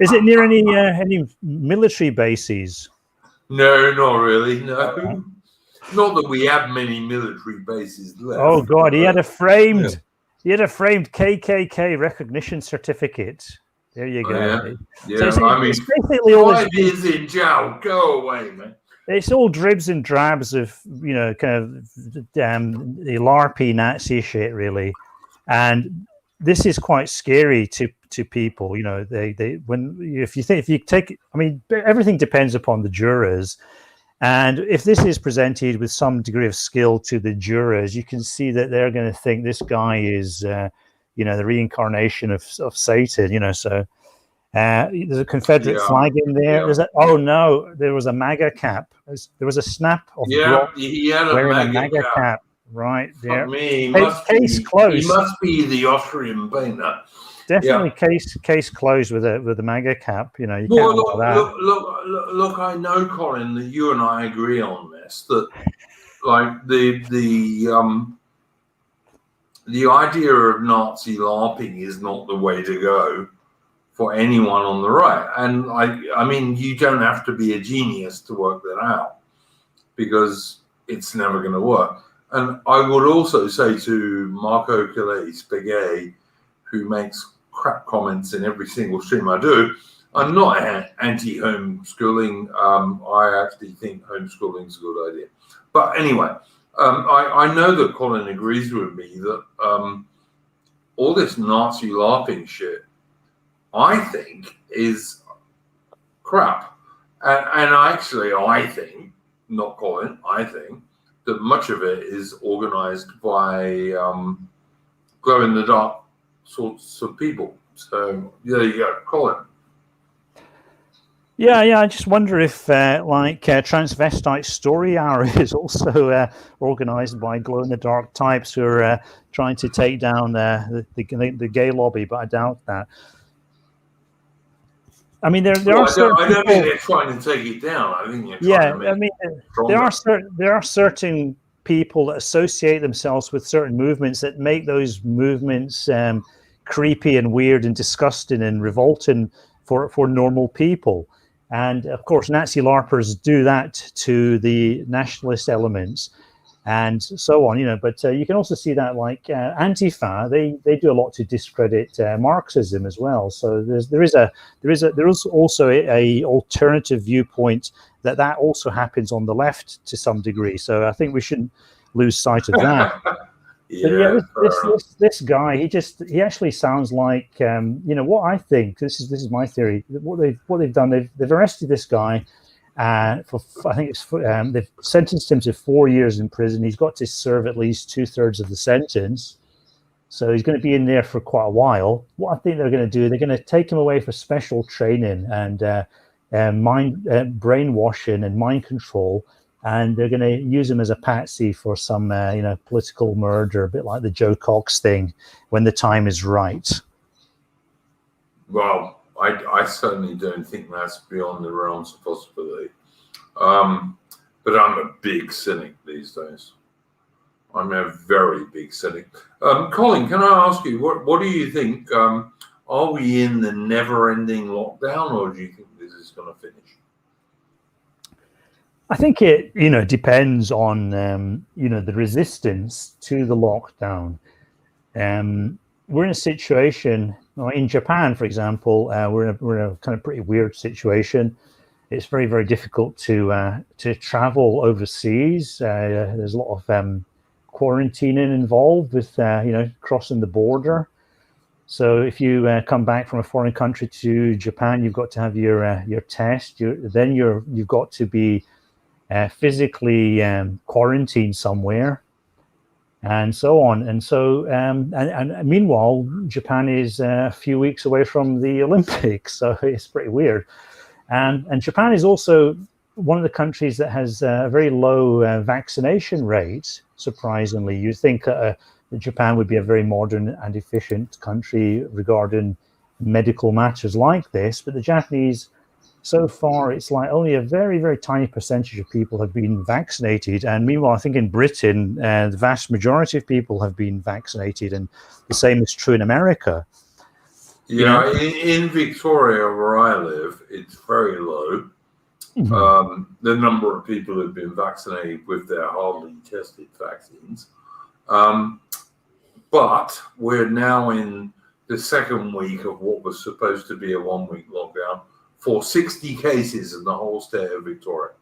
Is it near any military bases? No, not really. No, not that we have many military bases left. Oh God, he had a framed KKK recognition certificate. There you go. Yeah, so I mean, it's basically all 5 years in jail. Go away, man. It's all dribs and drabs of, you know, kind of the LARPy Nazi shit, really. And this is quite scary to people. You know, if you take, I mean, everything depends upon the jurors. And if this is presented with some degree of skill to the jurors, you can see that they're going to think this guy is, you know, the reincarnation of Satan, you know, so. There's a Confederate flag in there. Yeah. There was a MAGA cap. There was a snap of Brock he had wearing a MAGA cap right there. Case closed. He must be the Austrian painter. Definitely case closed with a MAGA cap. You know, you can't look, look, I know, Colin, that you and I agree on this. That like the idea of Nazi LARPing is not the way to go for anyone on the right. And I mean, you don't have to be a genius to work that out, because it's never going to work. And I would also say to Marco Calais Spagay, who makes crap comments in every single stream I do. I'm not anti-homeschooling. I actually think homeschooling is a good idea. But anyway, I know that Colin agrees with me that all this Nazi laughing shit, I think, is crap. And actually, I think, not Colin, I think that much of it is organized by glow-in-the-dark sorts of people. So there you go, Colin. Yeah. I just wonder if, Transvestite Story Hour is also organised by glow-in-the-dark types who are trying to take down the gay lobby, but I doubt that. I mean, there are certain I don't think they're trying to take it down. I think they're trying to make it stronger. there are certain people that associate themselves with certain movements that make those movements creepy and weird and disgusting and revolting for normal people. And of course, Nazi LARPers do that to the nationalist elements and so on, But you can also see that, like Antifa, they do a lot to discredit Marxism as well. So there is also a alternative viewpoint that also happens on the left to some degree. So I think we shouldn't lose sight of that. This guy, he actually sounds like what I think. This is my theory. What they've done, they've arrested this guy they've sentenced him to 4 years in prison. He's got to serve at least 2/3 of the sentence, so he's going to be in there for quite a while. What I think they're going to do, they're going to take him away for special training and brainwashing and mind control. And they're going to use him as a patsy for some, political murder, a bit like the Joe Cox thing, when the time is right. Well, I certainly don't think that's beyond the realms of possibility. But I'm a big cynic these days. I'm a very big cynic. Colin, can I ask you, what do you think? Are we in the never-ending lockdown, or do you think this is going to finish? I think it, depends on, the resistance to the lockdown. We're in a situation, in Japan, for example, we're in a kind of pretty weird situation. It's very, very difficult to travel overseas. There's a lot of quarantining involved with, crossing the border. So if you come back from a foreign country to Japan, you've got to have your test. You've got to be physically quarantined somewhere, and so on. And so, and meanwhile, Japan is a few weeks away from the Olympics, so it's pretty weird. And Japan is also one of the countries that has a very low vaccination rate. Surprisingly, you think that Japan would be a very modern and efficient country regarding medical matters like this, but the Japanese, so far, it's like only a very, very tiny percentage of people have been vaccinated. And meanwhile, I think in Britain, the vast majority of people have been vaccinated. And the same is true in America. Yeah, in Victoria, where I live, it's very low. Mm-hmm. The number of people who've been vaccinated with their hardly tested vaccines. But we're now in the second week of what was supposed to be a 1-week lockdown, for 60 cases in the whole state of Victoria.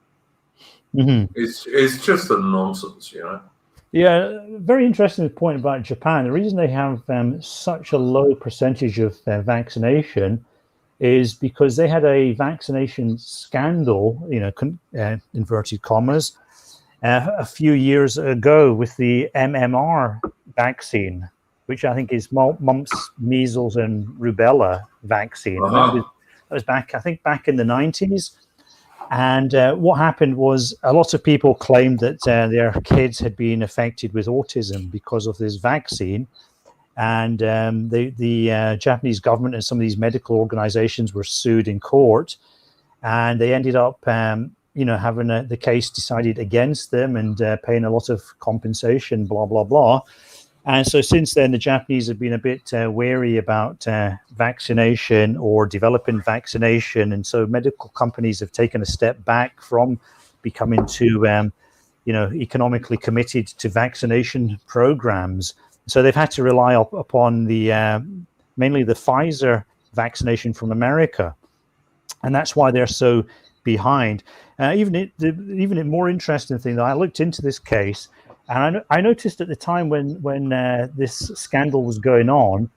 Mm-hmm. It's just a nonsense, Yeah, very interesting point about Japan. The reason they have such a low percentage of vaccination is because they had a vaccination scandal, inverted commas, a few years ago with the MMR vaccine, which I think is mumps, measles, and rubella vaccine. Uh-huh. That was back in the 90s. And what happened was a lot of people claimed that their kids had been affected with autism because of this vaccine. And the Japanese government and some of these medical organizations were sued in court. And they ended up, having the case decided against them and paying a lot of compensation, blah, blah, blah. And so since then, the Japanese have been a bit wary about vaccination or developing vaccination. And so medical companies have taken a step back from becoming too, economically committed to vaccination programs. So they've had to rely upon the mainly the Pfizer vaccination from America, and that's why they're so behind. Even a more interesting thing, though, I looked into this case, and I noticed at the time when this scandal was going on,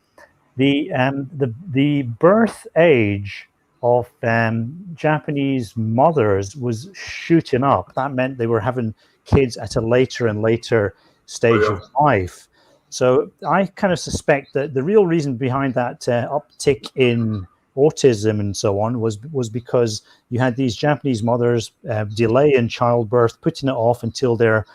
the birth age of Japanese mothers was shooting up. That meant they were having kids at a later and later stage of life. So I kind of suspect that the real reason behind that uptick in autism and so on was because you had these Japanese mothers delay in childbirth, putting it off until their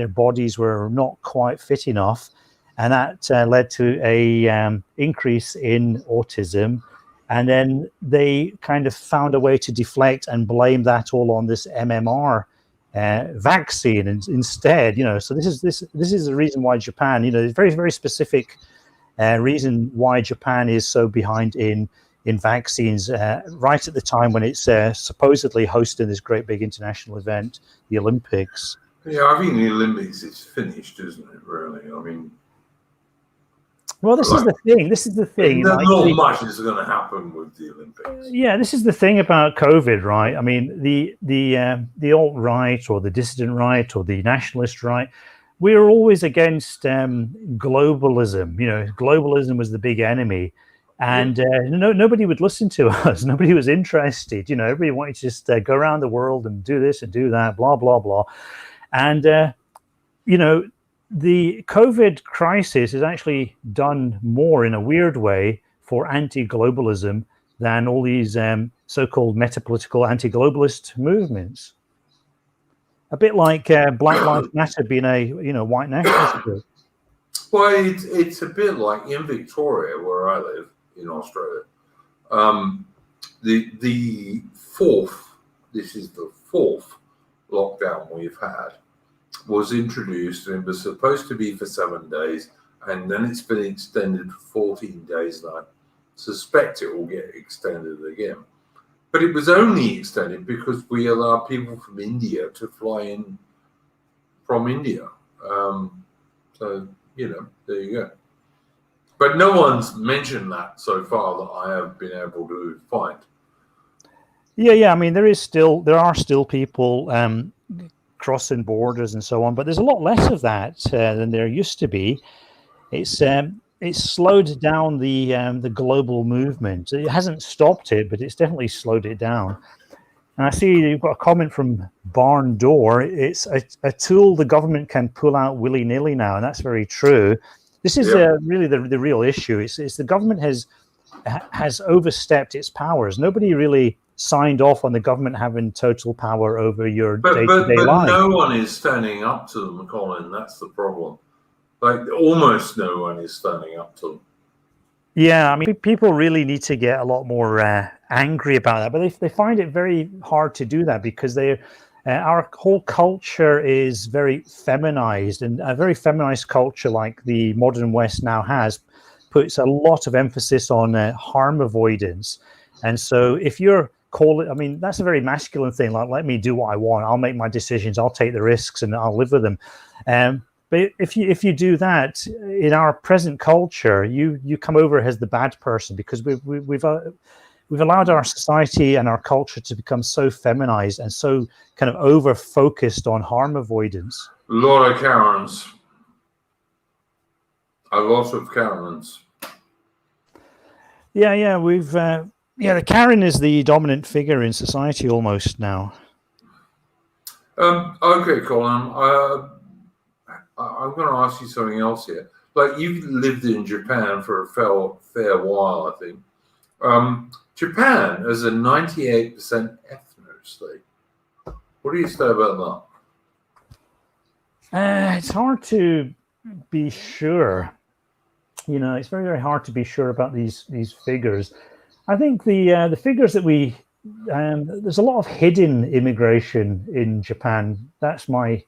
bodies were not quite fit enough, and that led to a increase in autism. And then they kind of found a way to deflect and blame that all on this MMR vaccine instead. So this is the reason why Japan, it's very, very specific reason why Japan is so behind in vaccines right at the time when it's supposedly hosting this great big international event, the Olympics. Yeah, I think the Olympics is finished, isn't it, really? I mean... Well, this is the thing. Not much is going to happen with the Olympics. Yeah, this is the thing about COVID, right? I mean, the alt-right or the dissident right or the nationalist right, we're always against globalism. Globalism was the big enemy. And nobody would listen to us. Nobody was interested. Everybody wanted to just go around the world and do this and do that, blah, blah, blah. And, the COVID crisis has actually done more in a weird way for anti-globalism than all these so-called metapolitical anti-globalist movements. A bit like Black Lives Matter being a white nationalist group. Well, it's a bit like in Victoria, where I live in Australia. This is the fourth lockdown we've had, was introduced, and it was supposed to be for 7 days, and then it's been extended for 14 days, and I suspect it will get extended again. But it was only extended because we allow people from India to fly in from India. So, there you go. But no one's mentioned that so far that I have been able to find. Yeah. I mean, there are still people crossing borders and so on, but there's a lot less of that than there used to be. It's slowed down the global movement. It hasn't stopped it, but it's definitely slowed it down. And I see you've got a comment from Barn Door. It's a tool the government can pull out willy-nilly now, and that's very true. This is really the real issue. It's the government has overstepped its powers. Nobody really signed off on the government having total power over your day-to-day life. But no one is standing up to them, Colin. That's the problem. Like, almost no one is standing up to them. Yeah, I mean, people really need to get a lot more angry about that, but they find it very hard to do that because our whole culture is very feminized, and a very feminized culture like the modern West now has puts a lot of emphasis on harm avoidance. And so if you're that's a very masculine thing, like, let me do what I want, I'll make my decisions, I'll take the risks, and I'll live with them. But if you do that in our present culture, you come over as the bad person, because we've allowed our society and our culture to become so feminized and so kind of over focused on harm avoidance. A lot of Karens. A lot of Karens. Yeah, the Karen is the dominant figure in society almost now. Okay, Colin. I'm going to ask you something else here. Like, you've lived in Japan for a fair while, I think. Japan is a 98% ethno state. What do you say about that? It's hard to be sure. It's very, very hard to be sure about these figures. I think the figures that there's a lot of hidden immigration in Japan. That's my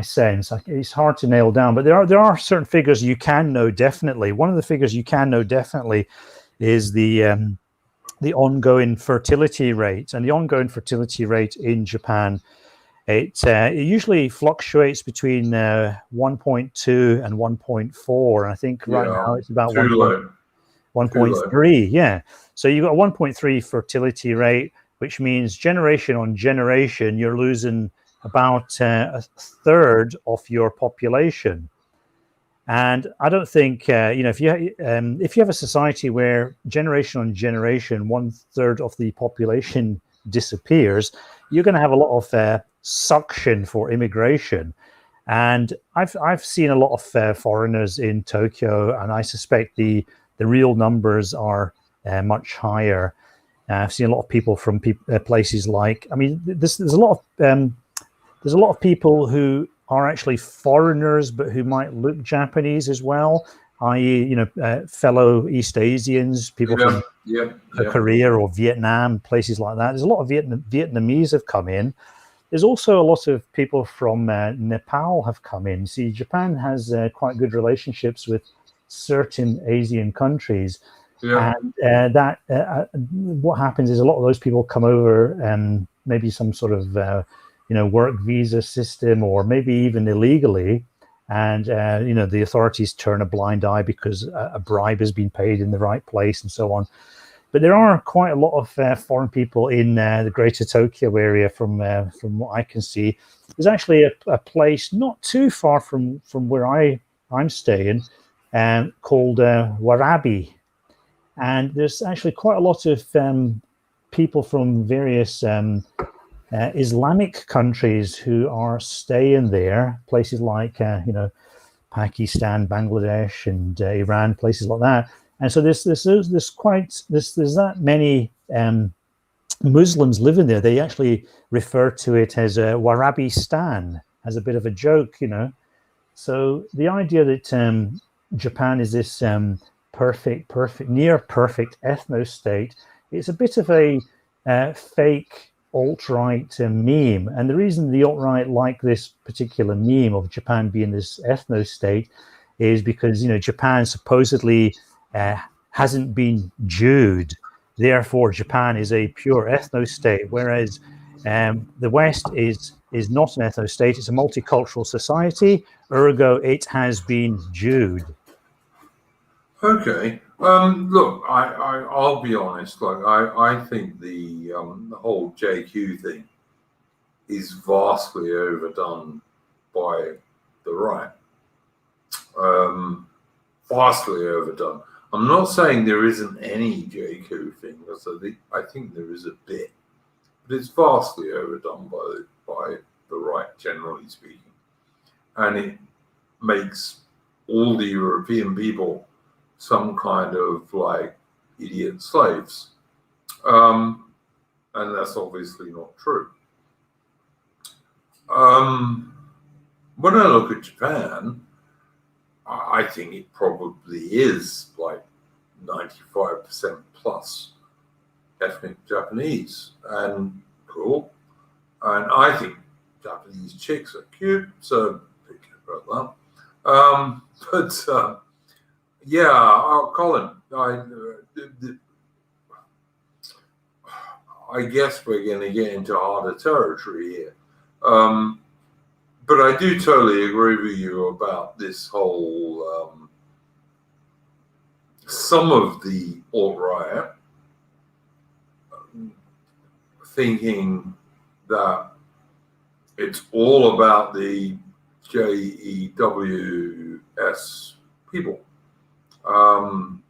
sense. It's hard to nail down, but there are certain figures you can know definitely. One of the figures you can know definitely is the ongoing fertility rate, and the ongoing fertility rate in Japan. It usually fluctuates between 1.2 and 1.4. I think right now it's about 1. 1.3, yeah. So you've got a 1.3 fertility rate, which means generation on generation, you're losing about a third of your population. And I don't think, if you have a society where generation on generation, 1/3 of the population disappears, you're going to have a lot of suction for immigration. And I've seen a lot of foreigners in Tokyo, and I suspect the real numbers are much higher. I've seen a lot of people from places like, I mean, there's a lot of people who are actually foreigners, but who might look Japanese as well, i.e., fellow East Asians, people from Korea or Vietnam, places like that. There's a lot of Vietnamese have come in. There's also a lot of people from Nepal have come in. See, Japan has quite good relationships with certain Asian countries. Yeah. And what happens is a lot of those people come over, maybe some sort of work visa system, or maybe even illegally, and the authorities turn a blind eye because a bribe has been paid in the right place and so on. But there are quite a lot of foreign people in the Greater Tokyo area, from what I can see. There's actually a place not too far from where I'm staying, called Warabi. And there's actually quite a lot of people from various Islamic countries who are staying there, places like Pakistan, Bangladesh, and Iran, places like that. And so there's that many Muslims living there. They actually refer to it as Warabistan, as a bit of a joke, So the idea that Japan is this near perfect ethno-state, it's a bit of a fake alt-right meme. And the reason the alt-right like this particular meme of Japan being this ethno-state is because Japan supposedly hasn't been Jewed. Therefore, Japan is a pure ethno-state, whereas the West is not an ethno-state. It's a multicultural society. Ergo, it has been Jewed. Okay. Look, I'll be honest. Like, I think the whole JQ thing is vastly overdone by the right. Vastly overdone. I'm not saying there isn't any JQ thing, because I think there is a bit, but it's vastly overdone by the right, generally speaking, and it makes all the European people some kind of like idiot slaves, and that's obviously not true. When I look at Japan, I think it probably is like 95% plus ethnic Japanese, and cool. And I think Japanese chicks are cute, so take care about that. Yeah, Colin, I guess we're going to get into harder territory here. But I do totally agree with you about this whole, some of the alt-right thinking that it's all about the JEWS people. And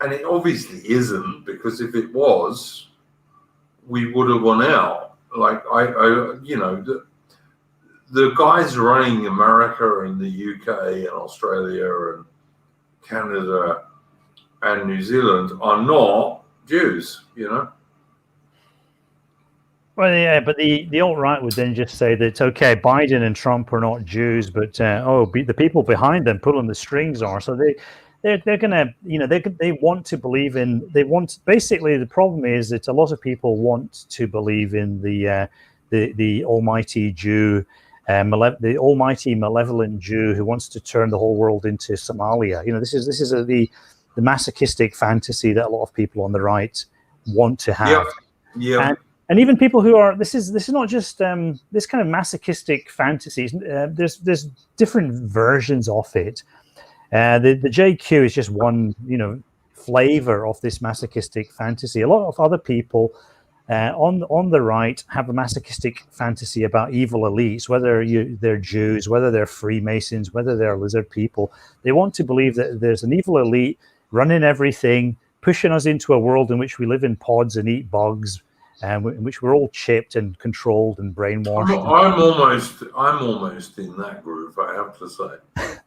it obviously isn't, because if it was, we would have won out. Like, the guys running America and the UK and Australia and Canada and New Zealand are not Jews, Well, yeah, but the alt-right would then just say that, okay, Biden and Trump are not Jews, but the people behind them pulling the strings are. So they're gonna, they want to believe in. Basically, the problem is that a lot of people want to believe in the almighty Jew, the almighty malevolent Jew who wants to turn the whole world into Somalia. This is the masochistic fantasy that a lot of people on the right want to have. Yeah. And even people who are, this is not just this kind of masochistic fantasies. There's different versions of it. The JQ is just one flavor of this masochistic fantasy. A lot of other people on the right have a masochistic fantasy about evil elites, whether they're Jews, whether they're Freemasons, whether they're lizard people. They want to believe that there's an evil elite running everything, pushing us into a world in which we live in pods and eat bugs, in which we're all chipped and controlled and brainwashed. I'm almost in that group, I have to say.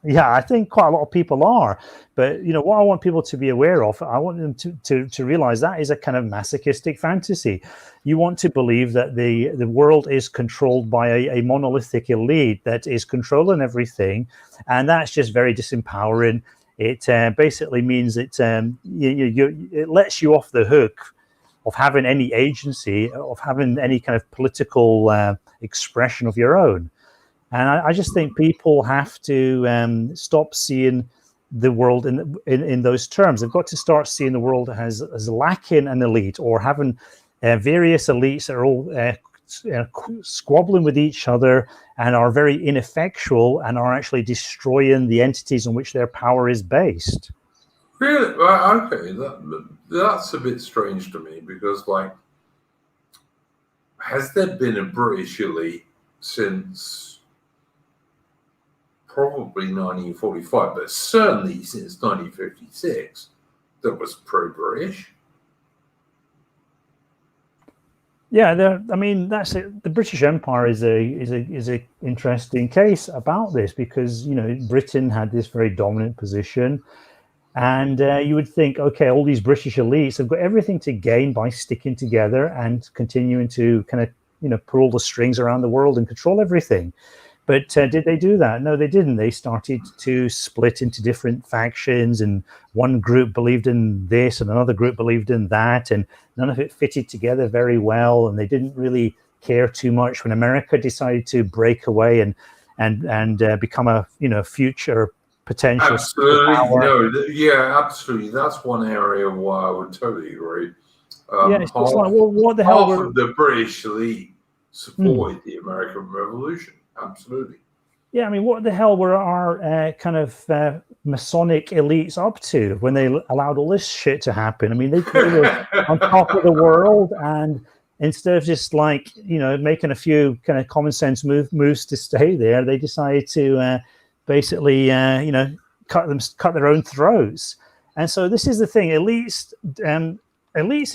Yeah, I think quite a lot of people are. But what I want people to be aware of, I want them to realize that is a kind of masochistic fantasy. You want to believe that the world is controlled by a monolithic elite that is controlling everything, and that's just very disempowering. It basically means it lets you off the hook of having any agency, of having any kind of political expression of your own. And I just think people have to stop seeing the world in those terms. They've got to start seeing the world as lacking an elite, or having various elites that are all squabbling with each other and are very ineffectual and are actually destroying the entities on which their power is based. Really? Okay, that's a bit strange to me, because, has there been a British elite since probably 1945, but certainly since 1956 that was pro-British? Yeah, that's it. The British Empire is a interesting case about this, because Britain had this very dominant position. And you would think, okay, all these British elites have got everything to gain by sticking together and continuing to kind of pull the strings around the world and control everything. But did they do that? No, they didn't. They started to split into different factions, and one group believed in this and another group believed in that, and none of it fitted together very well. And they didn't really care too much when America decided to break away and become a future potential. Absolutely, absolutely. That's one area where I would totally agree. It's just like, well, what the hell? Half of the British elite supported the American Revolution. Absolutely. Yeah, what the hell were our kind of Masonic elites up to when they allowed all this shit to happen? They were on top of the world, and instead of just making a few kind of common sense moves to stay there, they decided to basically, cut their own throats. And so this is the thing. Elites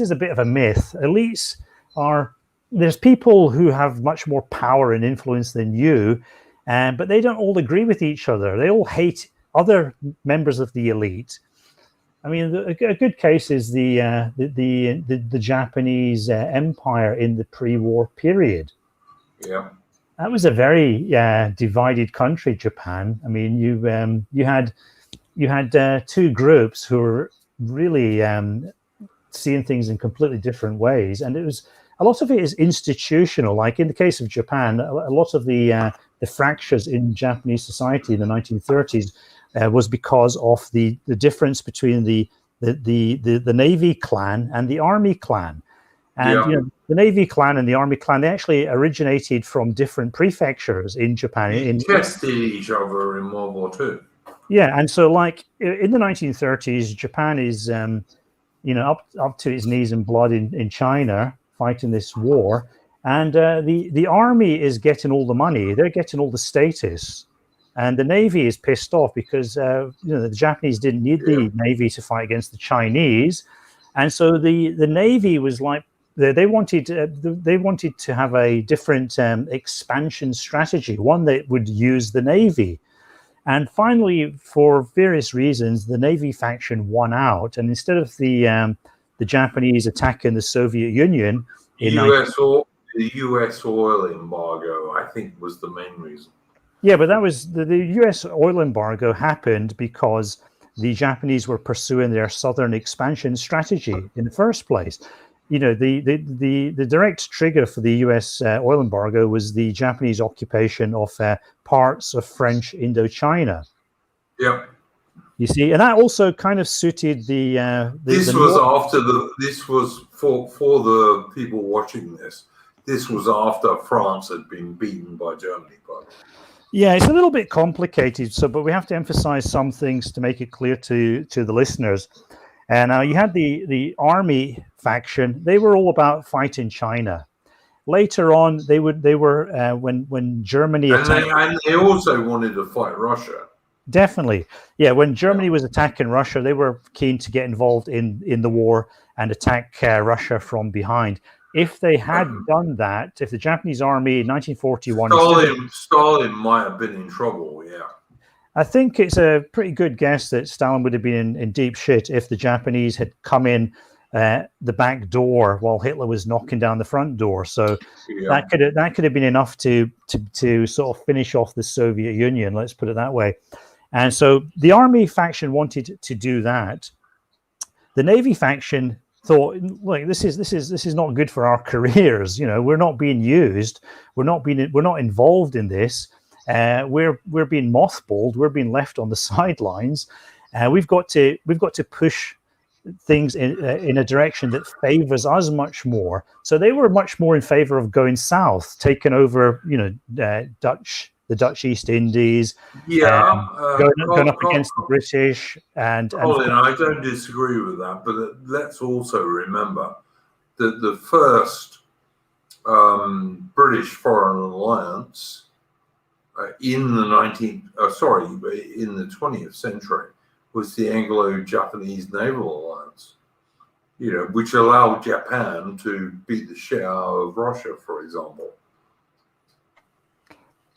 is a bit of a myth. Elites there's people who have much more power and influence than you, but they don't all agree with each other. They all hate other members of the elite. A good case is the Japanese empire in the pre-war period. Yeah. That was a very divided country, Japan. You had two groups who were really seeing things in completely different ways, and a lot of it is institutional. Like in the case of Japan, a lot of the fractures in Japanese society in the 1930s was because of the difference between the Navy clan and the Army clan. And the Navy clan and the Army clan, they actually originated from different prefectures in Japan. They tested each other in World War II. Yeah, and so in the 1930s, Japan is up to its knees in blood in China, fighting this war, and the Army is getting all the money. They're getting all the status, and the Navy is pissed off because the Japanese didn't need the Navy to fight against the Chinese, and so the Navy was like, they wanted to have a different expansion strategy, one that would use the Navy. And finally, for various reasons, the Navy faction won out, and instead of the Japanese attacking the Soviet Union, the U.S. oil embargo, I think, was the main reason. Yeah, but that was the U.S. oil embargo happened because the Japanese were pursuing their southern expansion strategy in the first place. The direct trigger for the U.S. Oil embargo was the Japanese occupation of parts of French Indochina. Yeah. You see, and that also kind of suited This was for the people watching this. This was after France had been beaten by Germany. Yeah, it's a little bit complicated. But we have to emphasize some things to make it clear to the listeners. And now you had the army faction. They were all about fighting China. Later on, they were when Germany attacked. And they also wanted to fight Russia. Definitely, yeah. When Germany was attacking Russia, they were keen to get involved in the war and attack Russia from behind. If they had done that, if the Japanese army in 1941, Stalin might have been in trouble. Yeah, I think it's a pretty good guess that Stalin would have been in deep shit if the Japanese had come in the back door while Hitler was knocking down the front door. So that could have been enough to sort of finish off the Soviet Union. Let's put it that way. And so the army faction wanted to do that. The navy faction thought, like, this is not good for our careers. You know, we're not being used. We're not involved in this. We're being mothballed. We're being left on the sidelines. We've got to push things in a direction that favors us much more. So they were much more in favor of going south, taking over, the Dutch East Indies, going up against the British. Colin, I don't disagree with that, but let's also remember that the first British Foreign Alliance in the 20th century was the Anglo-Japanese Naval Alliance, which allowed Japan to beat the shit out of Russia, for example.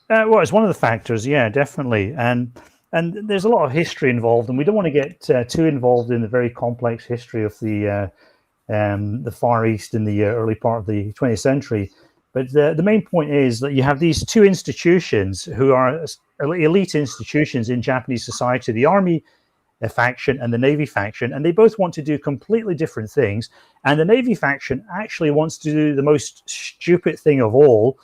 Well, it's one of the factors, yeah, definitely, and there's a lot of history involved, and we don't want to get too involved in the very complex history of the Far East in the early part of the 20th century. But the main point is that you have these two institutions who are elite institutions in Japanese society: the army faction and the navy faction, and they both want to do completely different things. And the navy faction actually wants to do the most stupid thing of all,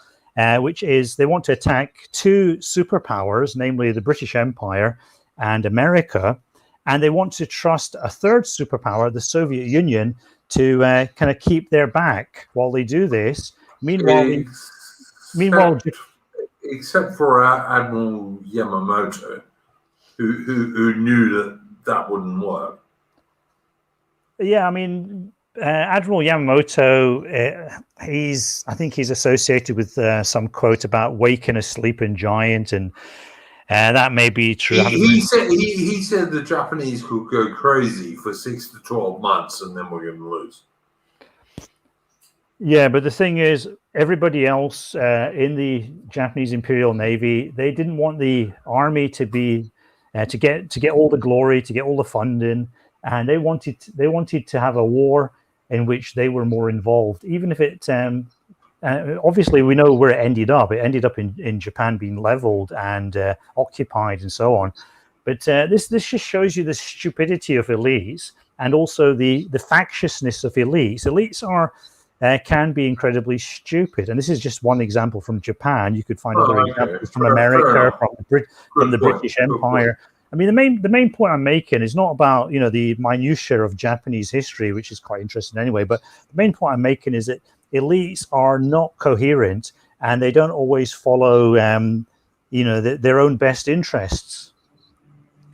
which is they want to attack two superpowers, namely the British Empire and America, and they want to trust a third superpower, the Soviet Union, to kind of keep their back while they do this. Meanwhile, except for Admiral Yamamoto, who knew that wouldn't work. Yeah, I mean, Admiral Yamamoto, I think he's associated with some quote about waking a sleeping giant, and that may be true. He said the Japanese could go crazy for 6 to 12 months, and then we're going to lose. Yeah, but the thing is, everybody else in the Japanese Imperial Navy, they didn't want the army to be to get all the glory, to get all the funding, and they wanted to have a war in which they were more involved, even if it. Obviously, we know where it ended up. It ended up in Japan being leveled and occupied and so on. But this just shows you the stupidity of elites and also the factiousness of elites. Elites can be incredibly stupid, and this is just one example from Japan. You could find other examples from America, from the British Empire. I mean, the main point I'm making is not about the minutiae of Japanese history, which is quite interesting anyway. But the main point I'm making is that elites are not coherent, and they don't always follow their own best interests.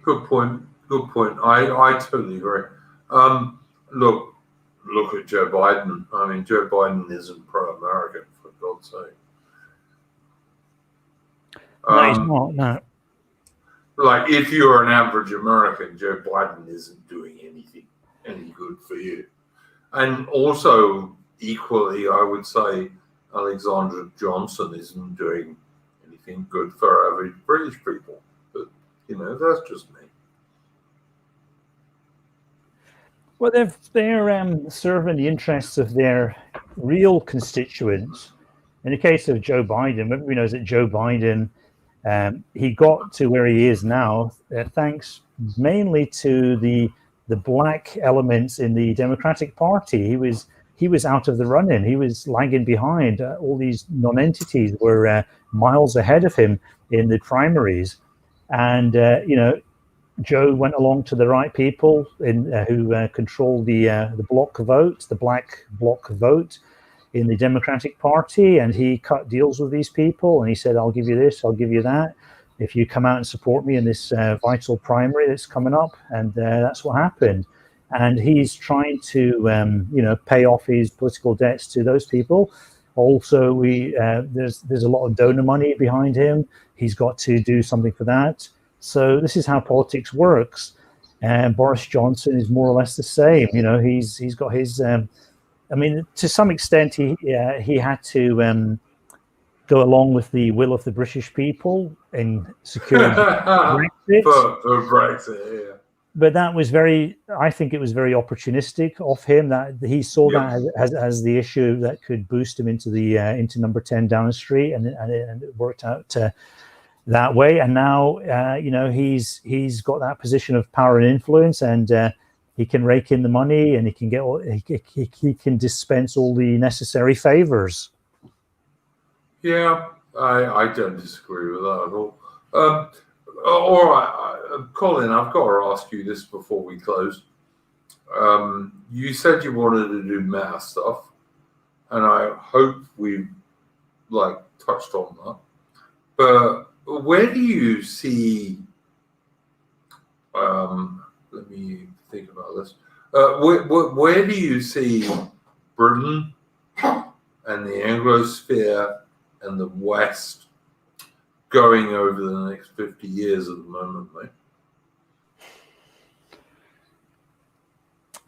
Good point. I totally agree. Look at Joe Biden. I mean, Joe Biden isn't pro-American, for God's sake. No, he's not. No. Like, if you're an average American, Joe Biden isn't doing any good for you. And also, equally, I would say Alexander Johnson isn't doing anything good for average British people. But, that's just me. Well, they're serving the interests of their real constituents. In the case of Joe Biden, everybody knows that Joe Biden, he got to where he is now thanks mainly to the black elements in the Democratic Party. He was out of the running. He was lagging behind. All these non-entities were miles ahead of him in the primaries, and Joe went along to the right people who control the bloc vote, the black bloc vote in the Democratic Party, and he cut deals with these people, and he said, I'll give you this, I'll give you that, if you come out and support me in this vital primary that's coming up, and that's what happened. and he's trying to pay off his political debts to those people. Also, there's a lot of donor money behind him. He's got to do something for that. So this is how politics works. And Boris Johnson is more or less the same. He's got his. To some extent, he had to go along with the will of the British people in securing Brexit. For Brexit, yeah. But that was I think it was very opportunistic of him, that he saw that as the issue that could boost him into number 10 Downing Street, and it worked out that way. And now, he's got that position of power and influence, and he can rake in the money, and he can dispense all the necessary favors. Yeah, I don't disagree with that at all. All right, Colin, I've got to ask you this before we close. You said you wanted to do meta stuff, and I hope we've touched on that. But where do you see? Let me think about this. Where do you see Britain and the Anglosphere and the West going over the next 50 years at the moment, mate?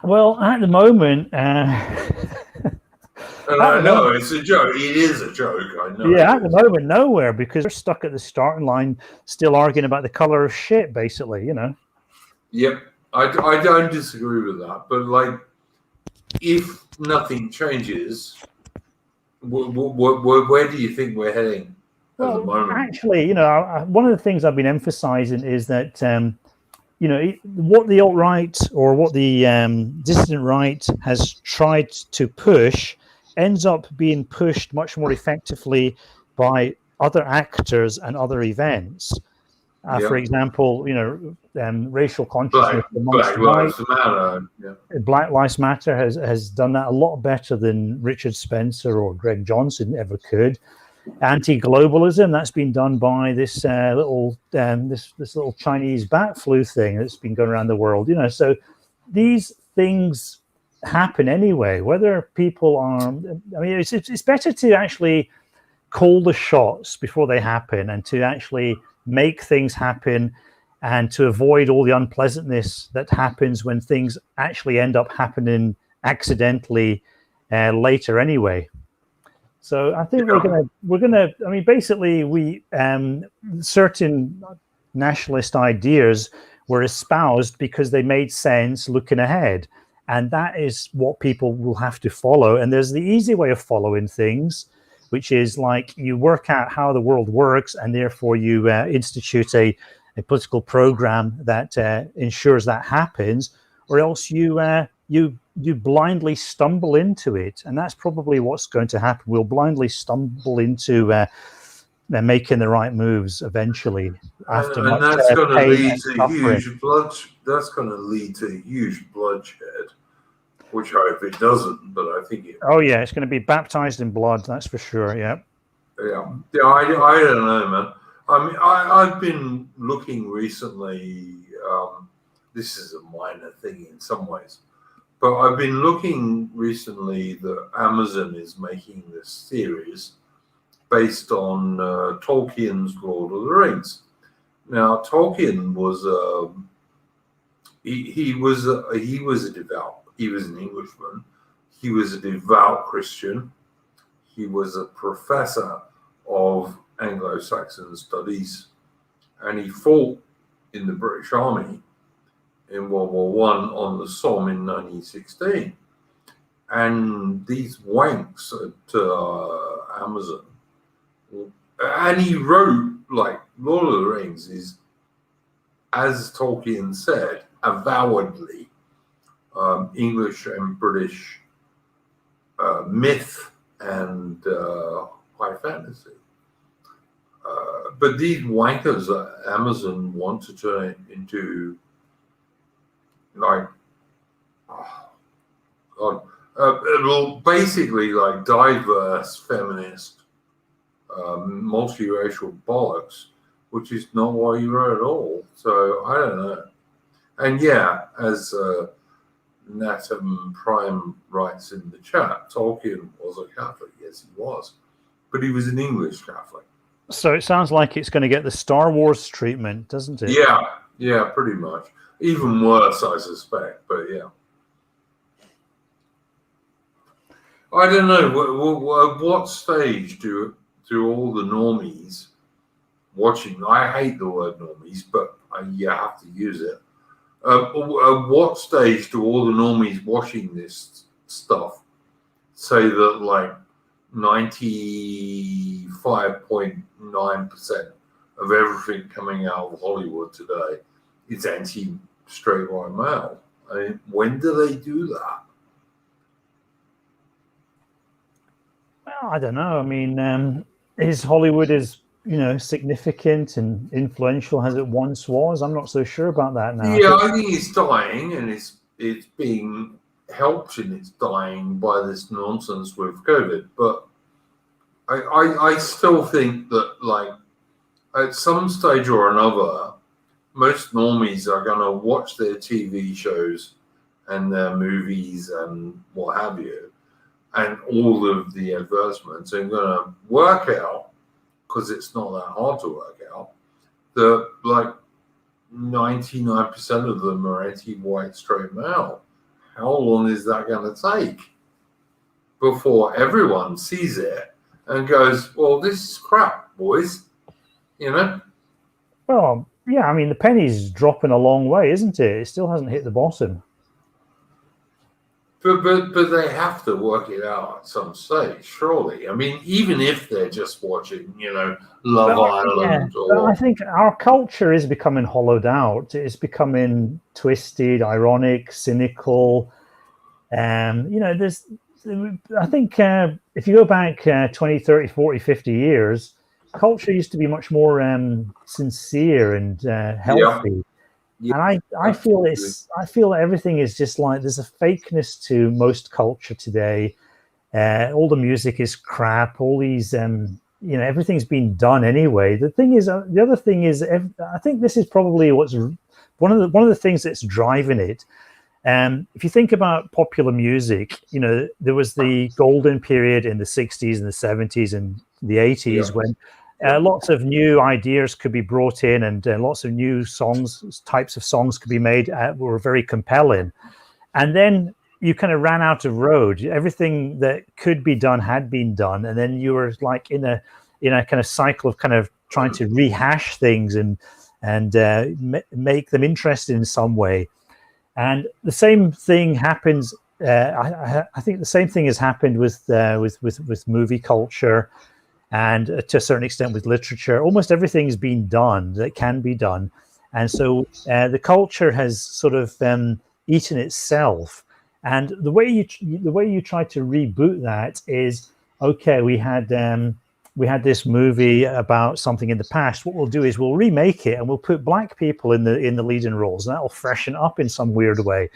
Well, at the moment, and I know it's a joke. It is a joke. I know. Yeah, at the moment, nowhere, because we're stuck at the starting line, still arguing about the color of shit, basically. Yep, I don't disagree with that. But if nothing changes, where do you think we're heading at the moment? Actually, one of the things I've been emphasizing is that, what the alt-right or what the dissident right has tried to push ends up being pushed much more effectively by other actors and other events. For example, racial consciousness amongst Black Lives Matter. Yeah. Black Lives Matter has done that a lot better than Richard Spencer or Greg Johnson ever could. Anti-globalism, that's been done by this little Chinese bat flu thing that's been going around the world. So these things happen anyway. Whether people are, it's better to actually call the shots before they happen, and to actually make things happen, and to avoid all the unpleasantness that happens when things actually end up happening accidentally later anyway. So I think we're gonna. Basically, certain nationalist ideas were espoused because they made sense looking ahead, and that is what people will have to follow. And there's the easy way of following things, which is you work out how the world works, and therefore you institute a political program that ensures that happens, or else you blindly stumble into it. And that's probably what's going to happen. We'll blindly stumble into making the right moves eventually. That's going to lead to huge bloodshed. Which I hope it doesn't, but I think it. Oh yeah, it's going to be baptized in blood. That's for sure. Yeah. Yeah. I don't know, man. I've been looking recently. This is a minor thing in some ways, but I've been looking recently that Amazon is making this series based on Tolkien's Lord of the Rings. Now, Tolkien was he was a devout. He was an Englishman. He was a devout Christian. He was a professor of Anglo-Saxon studies, and he fought in the British Army in World War I on the Somme in 1916. And these wanks at Amazon, and he wrote Lord of the Rings is, as Tolkien said, avowedly English and British myth and high fantasy. But these wankers at Amazon want to turn it into basically diverse, feminist, multiracial bollocks, which is not what you wrote at all. So I don't know. And yeah, as Natam Prime writes in the chat, Tolkien was a Catholic. Yes, he was. But he was an English Catholic. So it sounds like it's going to get the Star Wars treatment, doesn't it? Yeah, pretty much. Even worse, I suspect, but yeah. I don't know. At what stage do all the normies watching, I hate the word normies, but you have to use it. At what stage do all the normies watching this stuff say that like 95.9% of everything coming out of Hollywood today is anti-straight white male? I mean, when do they do that? Well, I don't know. I mean, is Hollywood as significant and influential as it once was? I'm not so sure about that now. Yeah, I think it's dying, and it's being helped in its dying by this nonsense with COVID. But I still think that, like, at some stage or another, most normies are going to watch their TV shows and their movies and what have you, and all of the advertisements, and going to work out, because it's not that hard to work out, that like 99% of them are anti-white straight male. How long is that going to take before everyone sees it and goes, well, this is crap, boys? Well, yeah, I mean, the penny's dropping a long way, isn't it? It still hasn't hit the bottom. But they have to work it out at some stage, surely. I mean, even if they're just watching, Love Island. I think our culture is becoming hollowed out. It's becoming twisted, ironic, cynical. I think if you go back 20, 30, 40, 50 years, culture used to be much more sincere and healthy. Yeah, and I feel everything is just like, there's a fakeness to most culture today. All the music is crap. All these, everything's been done anyway. The other thing is, I think this is probably what's one of the things that's driving it. If you think about popular music, there was the golden period in the 60s and the 70s and the 80s when lots of new ideas could be brought in, and lots of new types of songs could be made were very compelling. And then you kind of ran out of road. Everything that could be done had been done, and then you were like in a kind of cycle of kind of trying to rehash things and make them interesting in some way. And the same thing happens. I think the same thing has happened with movie culture. And to a certain extent with literature. Almost everything's been done that can be done. And so the culture has sort of eaten itself. And the way you try to reboot that is, okay, we had this movie about something in the past. What we'll do is we'll remake it and we'll put black people in the leading roles, and that'll freshen up in some weird way.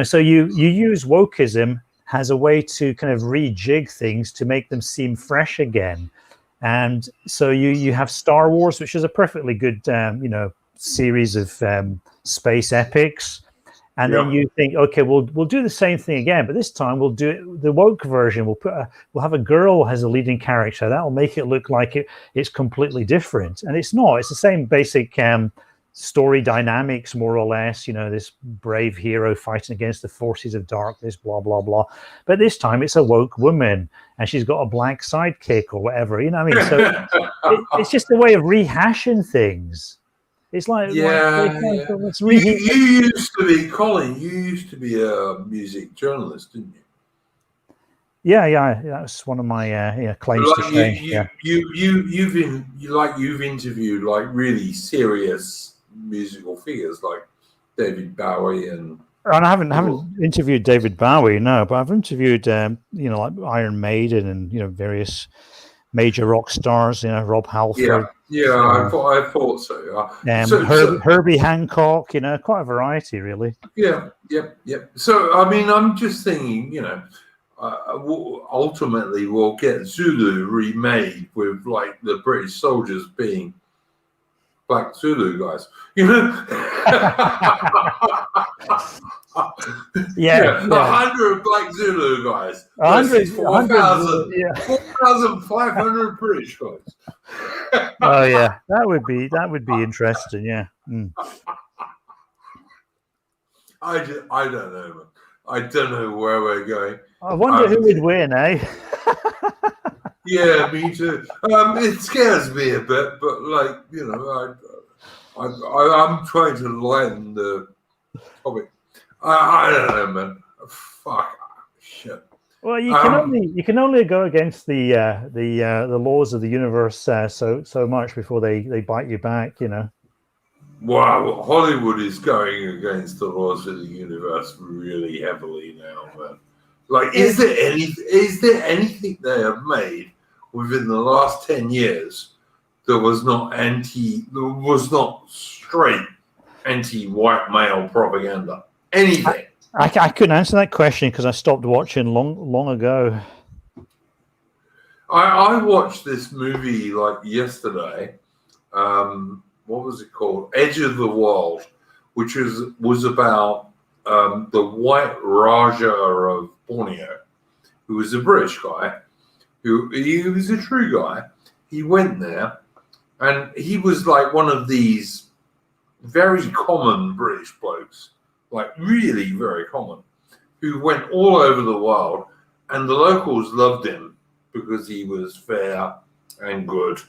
So you use wokeism as a way to kind of rejig things to make them seem fresh again. And so you have Star Wars, which is a perfectly good, series of space epics. And then you think, okay, we'll do the same thing again, but this time we'll do it, the woke version. We'll have a girl as a leading character. That'll make it look like it's completely different. And it's not. It's the same basic story dynamics, more or less, this brave hero fighting against the forces of darkness, blah, blah, blah. But this time it's a woke woman and she's got a black sidekick or whatever, So it's just a way of rehashing things. It's like, you used to be, Colin, you used to be a music journalist, didn't you? Yeah, that's one of my claims to fame. You've interviewed like really serious musical figures like David Bowie and I haven't interviewed David Bowie, no, but I've interviewed like Iron Maiden and various major rock stars, Rob Halford. I thought so. Herbie Hancock, quite a variety, really. Yep. So I mean, I'm just thinking, ultimately we'll get Zulu remade with like the British soldiers being black Zulu guys. You know, Yeah, 100 black Zulu guys 100, versus 4,000, yeah. 4,500 British guys. Oh yeah, that would be interesting. Yeah. I don't know, man. I don't know where we're going. I wonder who would win, eh? Yeah, me too. It scares me a bit, but like, you know, I'm trying to lighten the topic. I don't know, man. Fuck, shit. Well, you can only go against the laws of the universe so much before they bite you back, you know. Wow, Hollywood is going against the laws of the universe really heavily now, man. Like, is there anything they have made within the last 10 years that was not straight anti-white male propaganda? Anything? I couldn't answer that question because I stopped watching long ago. I watched this movie like yesterday. What was it called? Edge of the World, which was about the White Raja of Borneo, who was a British guy, he was a true guy. He went there, and he was like one of these very common British blokes, like really very common, who went all over the world, and the locals loved him because he was fair and good,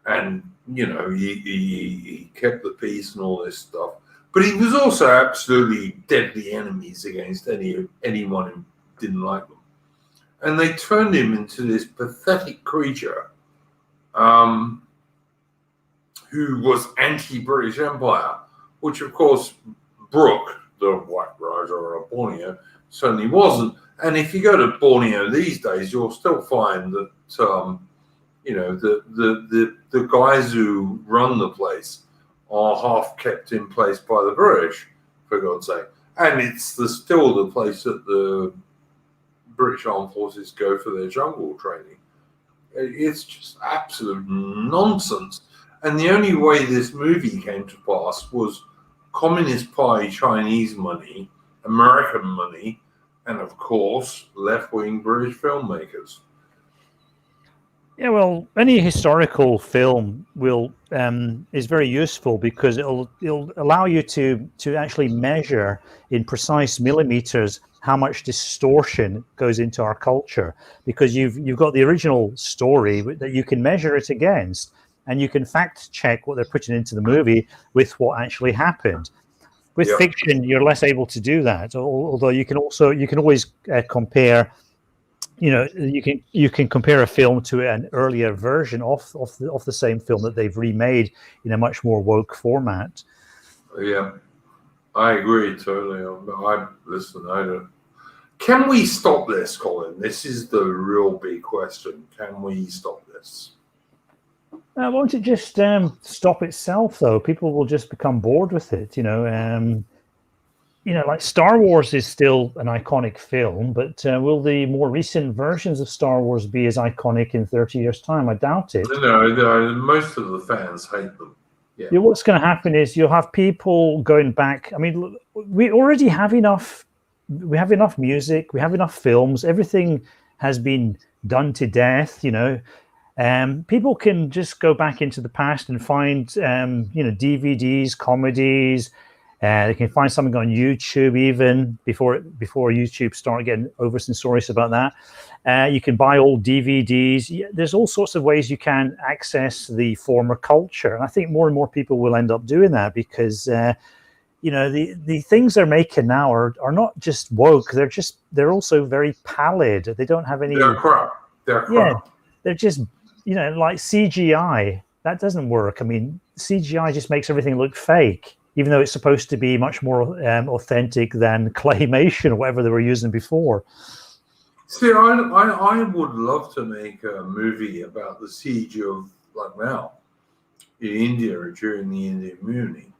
and you know he kept the peace and all this stuff. But he was also absolutely deadly enemies against anyone who didn't like them. And they turned him into this pathetic creature who was anti-British Empire, which of course Brooke, the White Raja of Borneo, certainly wasn't. And if you go to Borneo these days, you'll still find that you know the guys who run the place are half kept in place by the British, for God's sake. And it's still the place that the British Armed Forces go for their jungle training. It's just absolute nonsense. And the only way this movie came to pass was Communist Party Chinese money, American money, and of course, left-wing British filmmakers. Yeah, well, any historical film is very useful because it'll allow you to actually measure in precise millimeters how much distortion goes into our culture, because you've got the original story that you can measure it against, and you can fact check what they're putting into the movie with what actually happened. With fiction, you're less able to do that. Although you can always compare. You know, you can compare a film to an earlier version of the same film that they've remade in a much more woke format. Yeah, I agree totally. Listen, I don't. Can we stop this, Colin? This is the real big question. Can we stop this? Won't it just stop itself, though? People will just become bored with it, you know. Like Star Wars is still an iconic film, but will the more recent versions of Star Wars be as iconic in 30 years' time? I doubt it. No, most of the fans hate them. Yeah, what's going to happen is you'll have people going back. I mean, we already have enough. We have enough music. We have enough films. Everything has been done to death, you know. People can just go back into the past and find, DVDs, comedies. They can find something on YouTube even before YouTube started getting over-censorious about that. You can buy old DVDs. There's all sorts of ways you can access the former culture. And I think more and more people will end up doing that because, the things they're making now are not just woke. They're also very pallid. They don't have any... They're crap. Yeah, they're just, like CGI. That doesn't work. I mean, CGI just makes everything look fake, even though it's supposed to be much more authentic than claymation or whatever they were using before. See, I would love to make a movie about the siege of like now in India during the Indian Mutiny,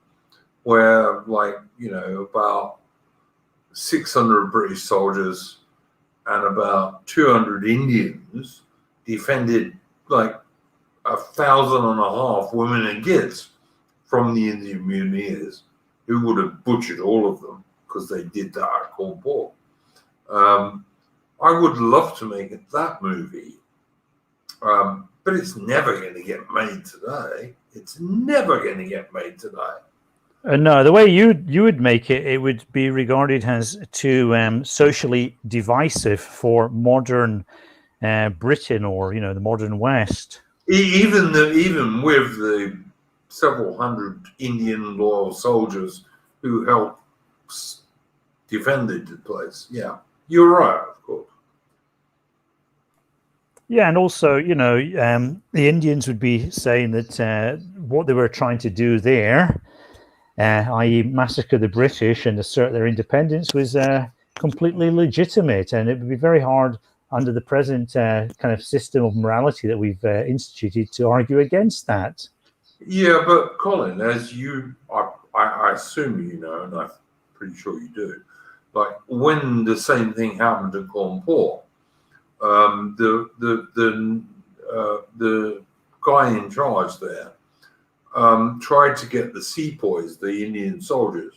where about 600 British soldiers and about 200 Indians defended like 1,500 women and kids. from the Indian mutineers who would have butchered all of them because they did that at Cawnpore. I would love to make that movie, but it's never going to get made today. It's never going to get made today. No, the way you would make it, it would be regarded as too socially divisive for modern Britain, or the modern West. Even with the several hundred Indian loyal soldiers who helped defended the place. Yeah, you're right, of course. Yeah, and also, the Indians would be saying that what they were trying to do there, i.e. massacre the British and assert their independence, was completely legitimate, and it would be very hard under the present kind of system of morality that we've instituted to argue against that. Yeah, but Colin, as I assume you know, and I'm pretty sure you do, like when the same thing happened at Cawnpore, the guy in charge there tried to get the sepoys, the Indian soldiers,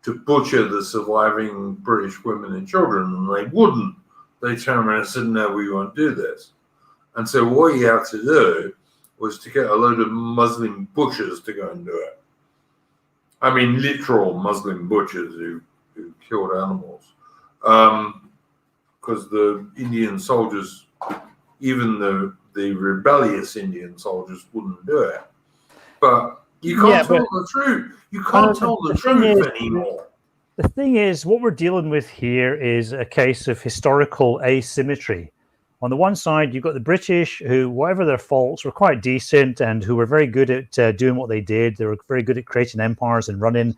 to butcher the surviving British women and children, and they wouldn't. They turned around and said, no, we won't do this. And so what he had to do was to get a load of Muslim butchers to go and do it. I mean, literal Muslim butchers who killed animals. Because the Indian soldiers, even the rebellious Indian soldiers, wouldn't do it. But you can't tell the truth. You can't tell the truth anymore. The thing is, what we're dealing with here is a case of historical asymmetry. On the one side, you've got the British who, whatever their faults, were quite decent and who were very good at doing what they did. They were very good at creating empires and running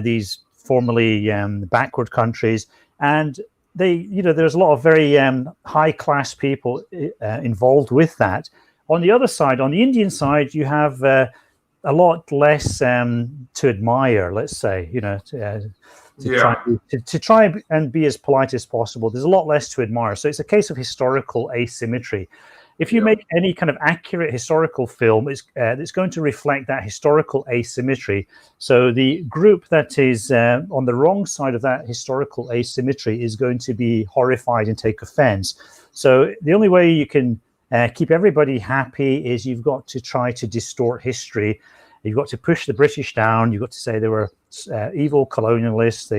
these formerly backward countries. And there's a lot of very high-class people involved with that. On the other side, on the Indian side, you have a lot less to admire, let's say, to try and be as polite as possible. There's a lot less to admire. So it's a case of historical asymmetry. If you make any kind of accurate historical film, it's going to reflect that historical asymmetry. So the group that is on the wrong side of that historical asymmetry is going to be horrified and take offense. So the only way you can keep everybody happy is you've got to try to distort history. You've got to push the British down. You've got to say they were evil colonialists.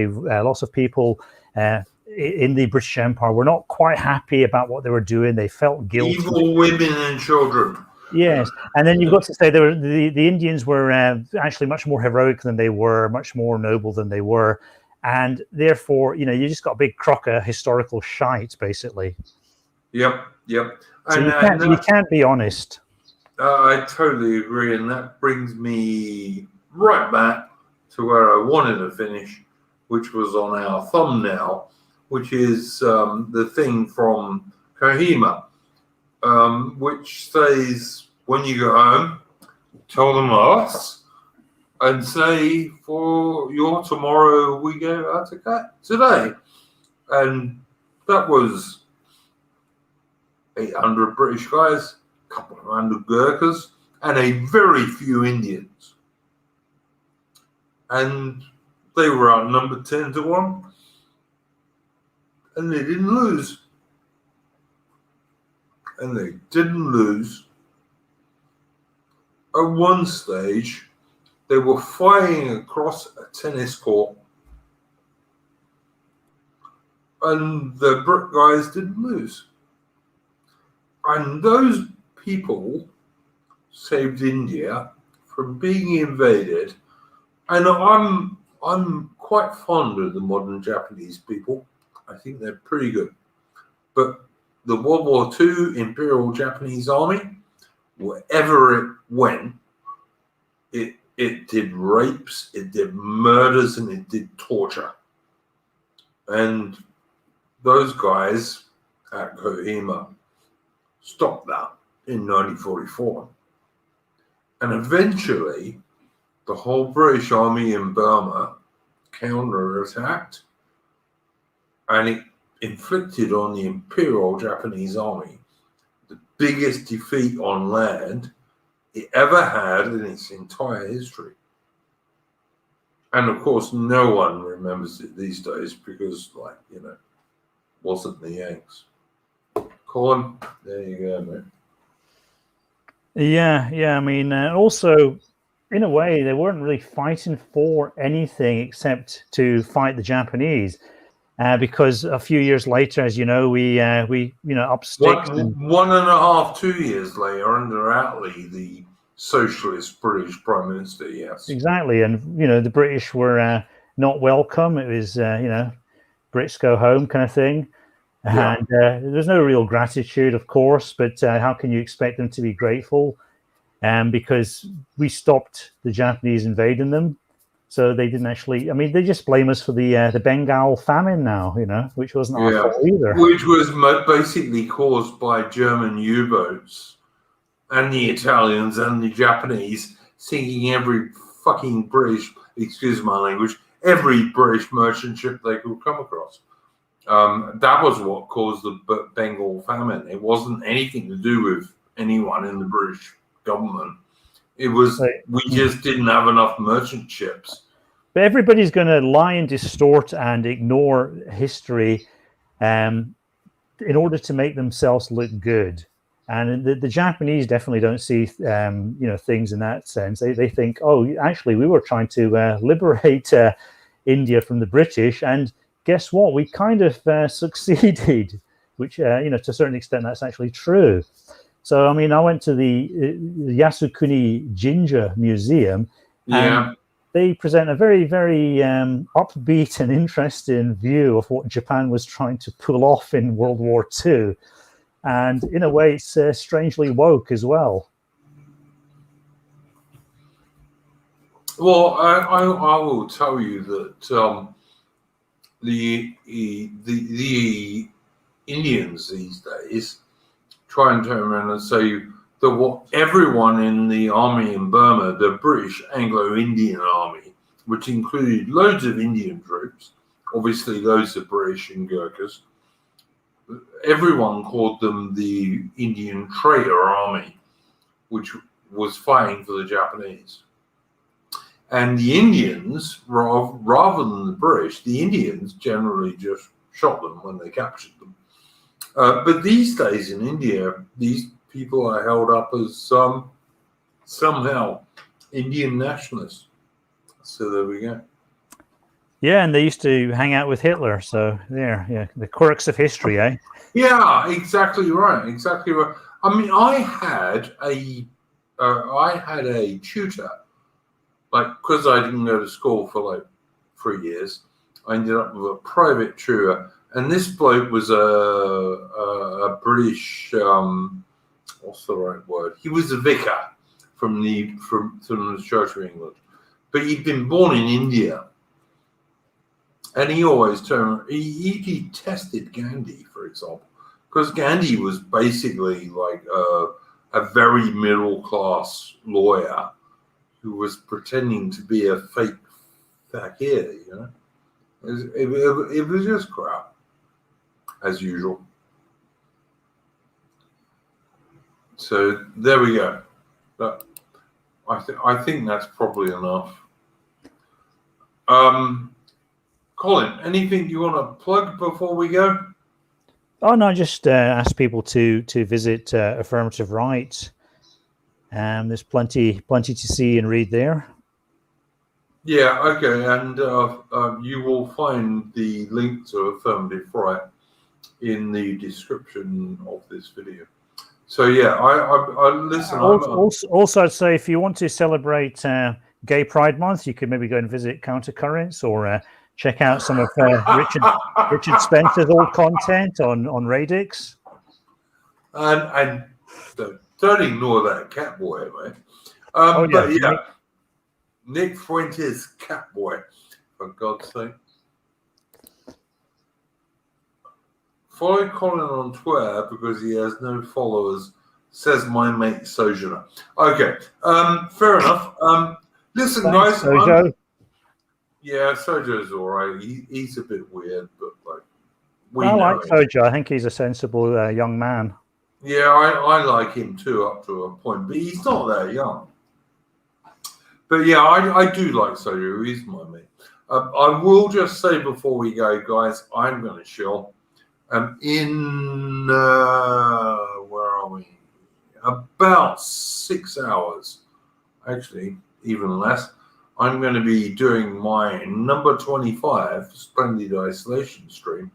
Lots of people in the British Empire were not quite happy about what they were doing. They felt guilty. Evil women and children. Yes, and then you've got to say the Indians were actually much more heroic than they were, much more noble than they were, and therefore, you just got a big crock of historical shite, basically. Yep. So you can't be honest. I totally agree, and that brings me right back to where I wanted to finish, which was on our thumbnail, which is the thing from Kohima, which says, when you go home, tell them us, and say, for your tomorrow, we go out to cat today. And that was 800 British guys, a couple of hundred Gurkhas, and a very few Indians. And they were outnumbered 10-1, and they didn't lose. And they didn't lose. At one stage, they were flying across a tennis court, and the Brit guys didn't lose. And those people saved India from being invaded. And I'm quite fond of the modern Japanese people. I think they're pretty good. But the World War II Imperial Japanese Army, wherever it went, it did rapes, it did murders, and it did torture. And those guys at Kohima stopped that in 1944. And eventually, the whole British Army in Burma counterattacked, and it inflicted on the Imperial Japanese Army the biggest defeat on land it ever had in its entire history. And of course, no one remembers it these days because, like, wasn't the Yanks. Colin, there you go, mate. Yeah. I mean, also, in a way, they weren't really fighting for anything except to fight the Japanese. Because a few years later, as you know, we up sticks. 1.5, 2 years later, under Attlee, the socialist British Prime Minister, yes. Exactly, and the British were not welcome. It was Brits go home kind of thing, and there's no real gratitude, of course. But how can you expect them to be grateful? Because we stopped the Japanese invading them, so they didn't actually. I mean, they just blame us for the Bengal famine now, which wasn't our fault either. Which was basically caused by German U-boats and the Italians and the Japanese sinking every fucking British, excuse my language, every British merchant ship they could come across. That was what caused the Bengal famine. It wasn't anything to do with anyone in the British government. It was we just didn't have enough merchant ships. But everybody's going to lie and distort and ignore history in order to make themselves look good. And the Japanese definitely don't see things in that sense. They think, oh, actually, we were trying to liberate India from the British, and guess what? We kind of succeeded, which to a certain extent that's actually true. So I mean, I went to the Yasukuni Jinja Museum, and they present a very, very upbeat and interesting view of what Japan was trying to pull off in World War II. And in a way, it's strangely woke as well. Well, I will tell you that the Indians these days try and turn around and say that what everyone in the army in Burma, the British Anglo-Indian Army, which included loads of Indian troops, obviously loads of British and Gurkhas, everyone called them the Indian Traitor Army, which was fighting for the Japanese. And the Indians, rather than the British, the Indians generally just shot them when they captured them. But these days in India, these people are held up as somehow Indian nationalists. So there we go. Yeah, and they used to hang out with Hitler. So the quirks of history, eh? Yeah, exactly right. Exactly right. I mean, I had a tutor, like, because I didn't go to school for like 3 years. I ended up with a private tutor, and this bloke was a British. What's the right word? He was a vicar from the Church of England, but he'd been born in India. And he always he detested Gandhi, for example, because Gandhi was basically like a very middle-class lawyer who was pretending to be a fake fakir, It was just crap, as usual. So there we go. But I think that's probably enough. Colin, anything you want to plug before we go? Oh no, just ask people to visit Affirmative Right. There's plenty to see and read there. Yeah, okay, and you will find the link to Affirmative Right in the description of this video. So yeah, I listen. Also, I'd say if you want to celebrate Gay Pride Month, you could maybe go and visit Countercurrents or check out some of Richard Spencer's old content on Radix. And don't ignore that Catboy, mate. But yeah, Nick Fuentes Catboy, for God's sake. Follow Colin on Twitter because he has no followers, says my mate Sojourner. Okay, fair enough. Listen, Thanks, guys. Sojo. Yeah, Sojo's all right. He's a bit weird, but like I like Sojo. I think he's a sensible young man. Yeah, I like him too, up to a point, but he's not that young. But yeah, I do like Sojo. He's my mate. I will just say before we go, guys, I'm going to chill. In where are we? About 6 hours, actually, even less. I'm going to be doing my number 25 Splendid Isolation stream,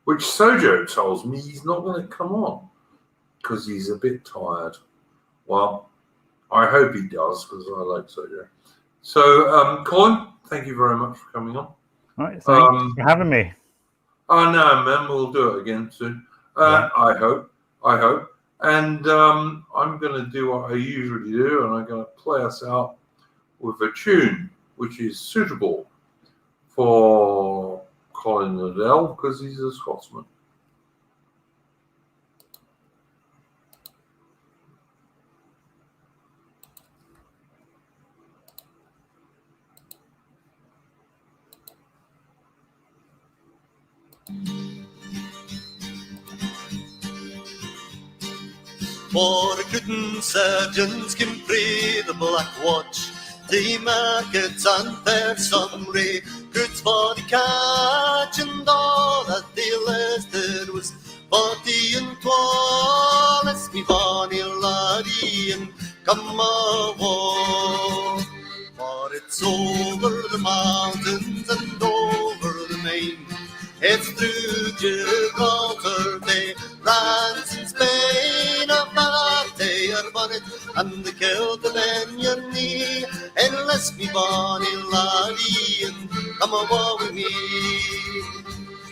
which Sojo tells me he's not going to come on because he's a bit tired. Well, I hope he does because I like Sojo. So, Colin, thank you very much for coming on. All right, thanks for having me. Oh no, man, we'll do it again soon. Yeah. I hope. And I'm going to do what I usually do, and I'm going to play us out with a tune which is suitable for Colin Liddell because he's a Scotsman. For recruiting surgeons can pray the Black Watch, the markets and their summary, goods for the catch, and all that they listed was 40 and 12. Let's be bonny laddie and come away. For it's over the mountains and over the main, it's through Gibraltar, they France and Spain, a Marte or bonnet, and the kilt of men your knee, and let's be bonny laddie and come away with me.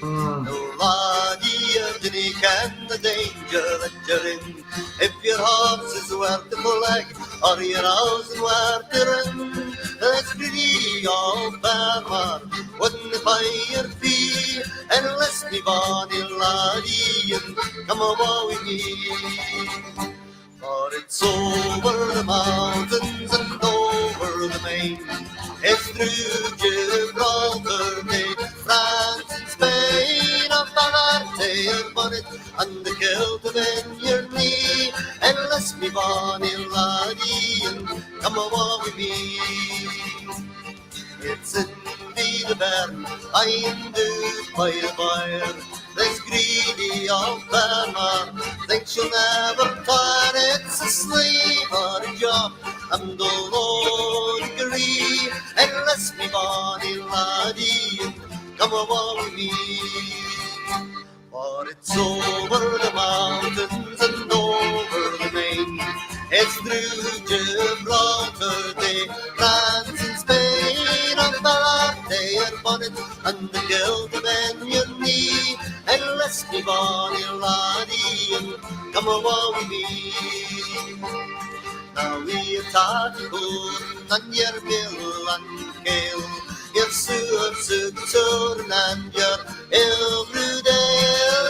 No laddie, you didn't ken the danger that you're in, if your horse is worth the flag, or your house is worth the run. Let's greedy old farmer, wouldn't buy your fee, and let's be bonny laddie and come away with me. For it's over the mountains and over the main, it's through Gibraltar, they France and Spain, a Marte or bonnet, and the kilt of in your knee, and let's be bonny laddie and come away with me. It's indeed a bairn, I'm due by the fire. This greedy old farmer thinks she'll never tire. It's a slave or a job, and the Lord agree. And let's be bonny laddie and come away with me. For it's over the mountains and over the main, it's through Gibraltar, they France and Spain, a Marte or bonnet, and the kilt of in your knee, and let's be bonny laddie and come away with me. Now we are talking and your mill and kale, your sewer and your everyday,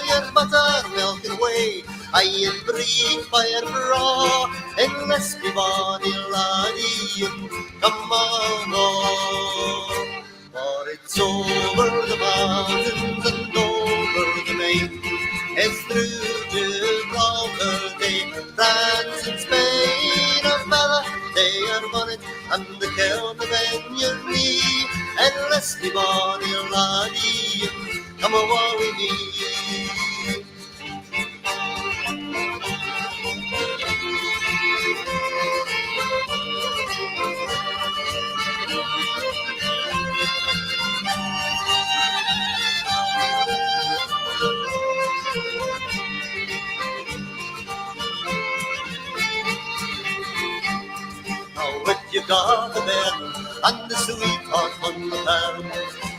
your buttermilk and whey, and brie, fire raw, and let's be bonny laddie and come on. For it's over the mountains and over the main, it's through Gibraltar, they France and Spain, a fella, they are bonnet, and the kilt of in your knee, and let's be bonny laddie and come away with me. If you got the bed and the sweetheart on the pound,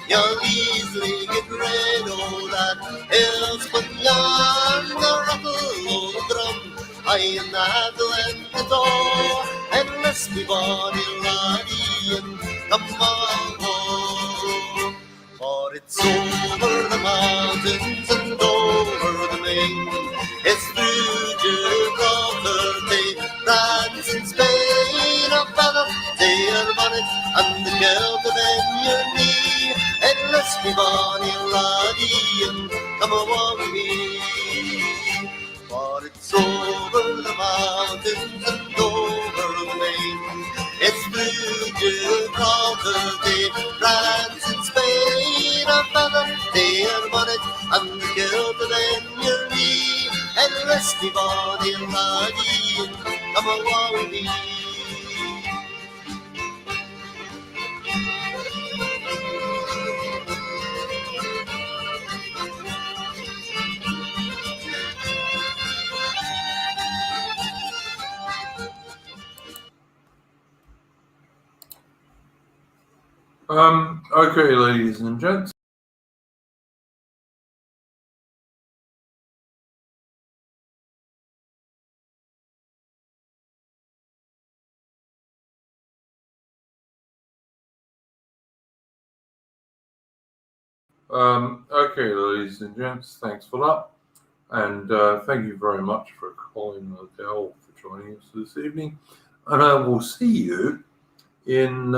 you'll easily get rid of that hillspun yarn, the rattle of the drum, I and the and the door, and let's be bonny laddie and come on home. For it's over the mountains and over the main, it's through Gibraltar, they France and Spain, a feather, they are bonnet, and the kilt of in your knee, and let's be bonny laddie and come away with me. For it's over the mountains and over the main, it's through Gibraltar, they France and Spain, their bonnet and the kilt then your knee, and rest the body and body, come a war with me. Okay, ladies and gents. Okay, ladies and gents, thanks for that. And thank you very much for Colin Liddell for joining us this evening. And I will see you in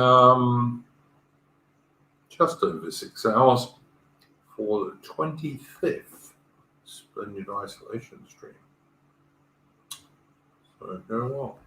just over 6 hours for the 25th Splendid Isolation stream. So go well.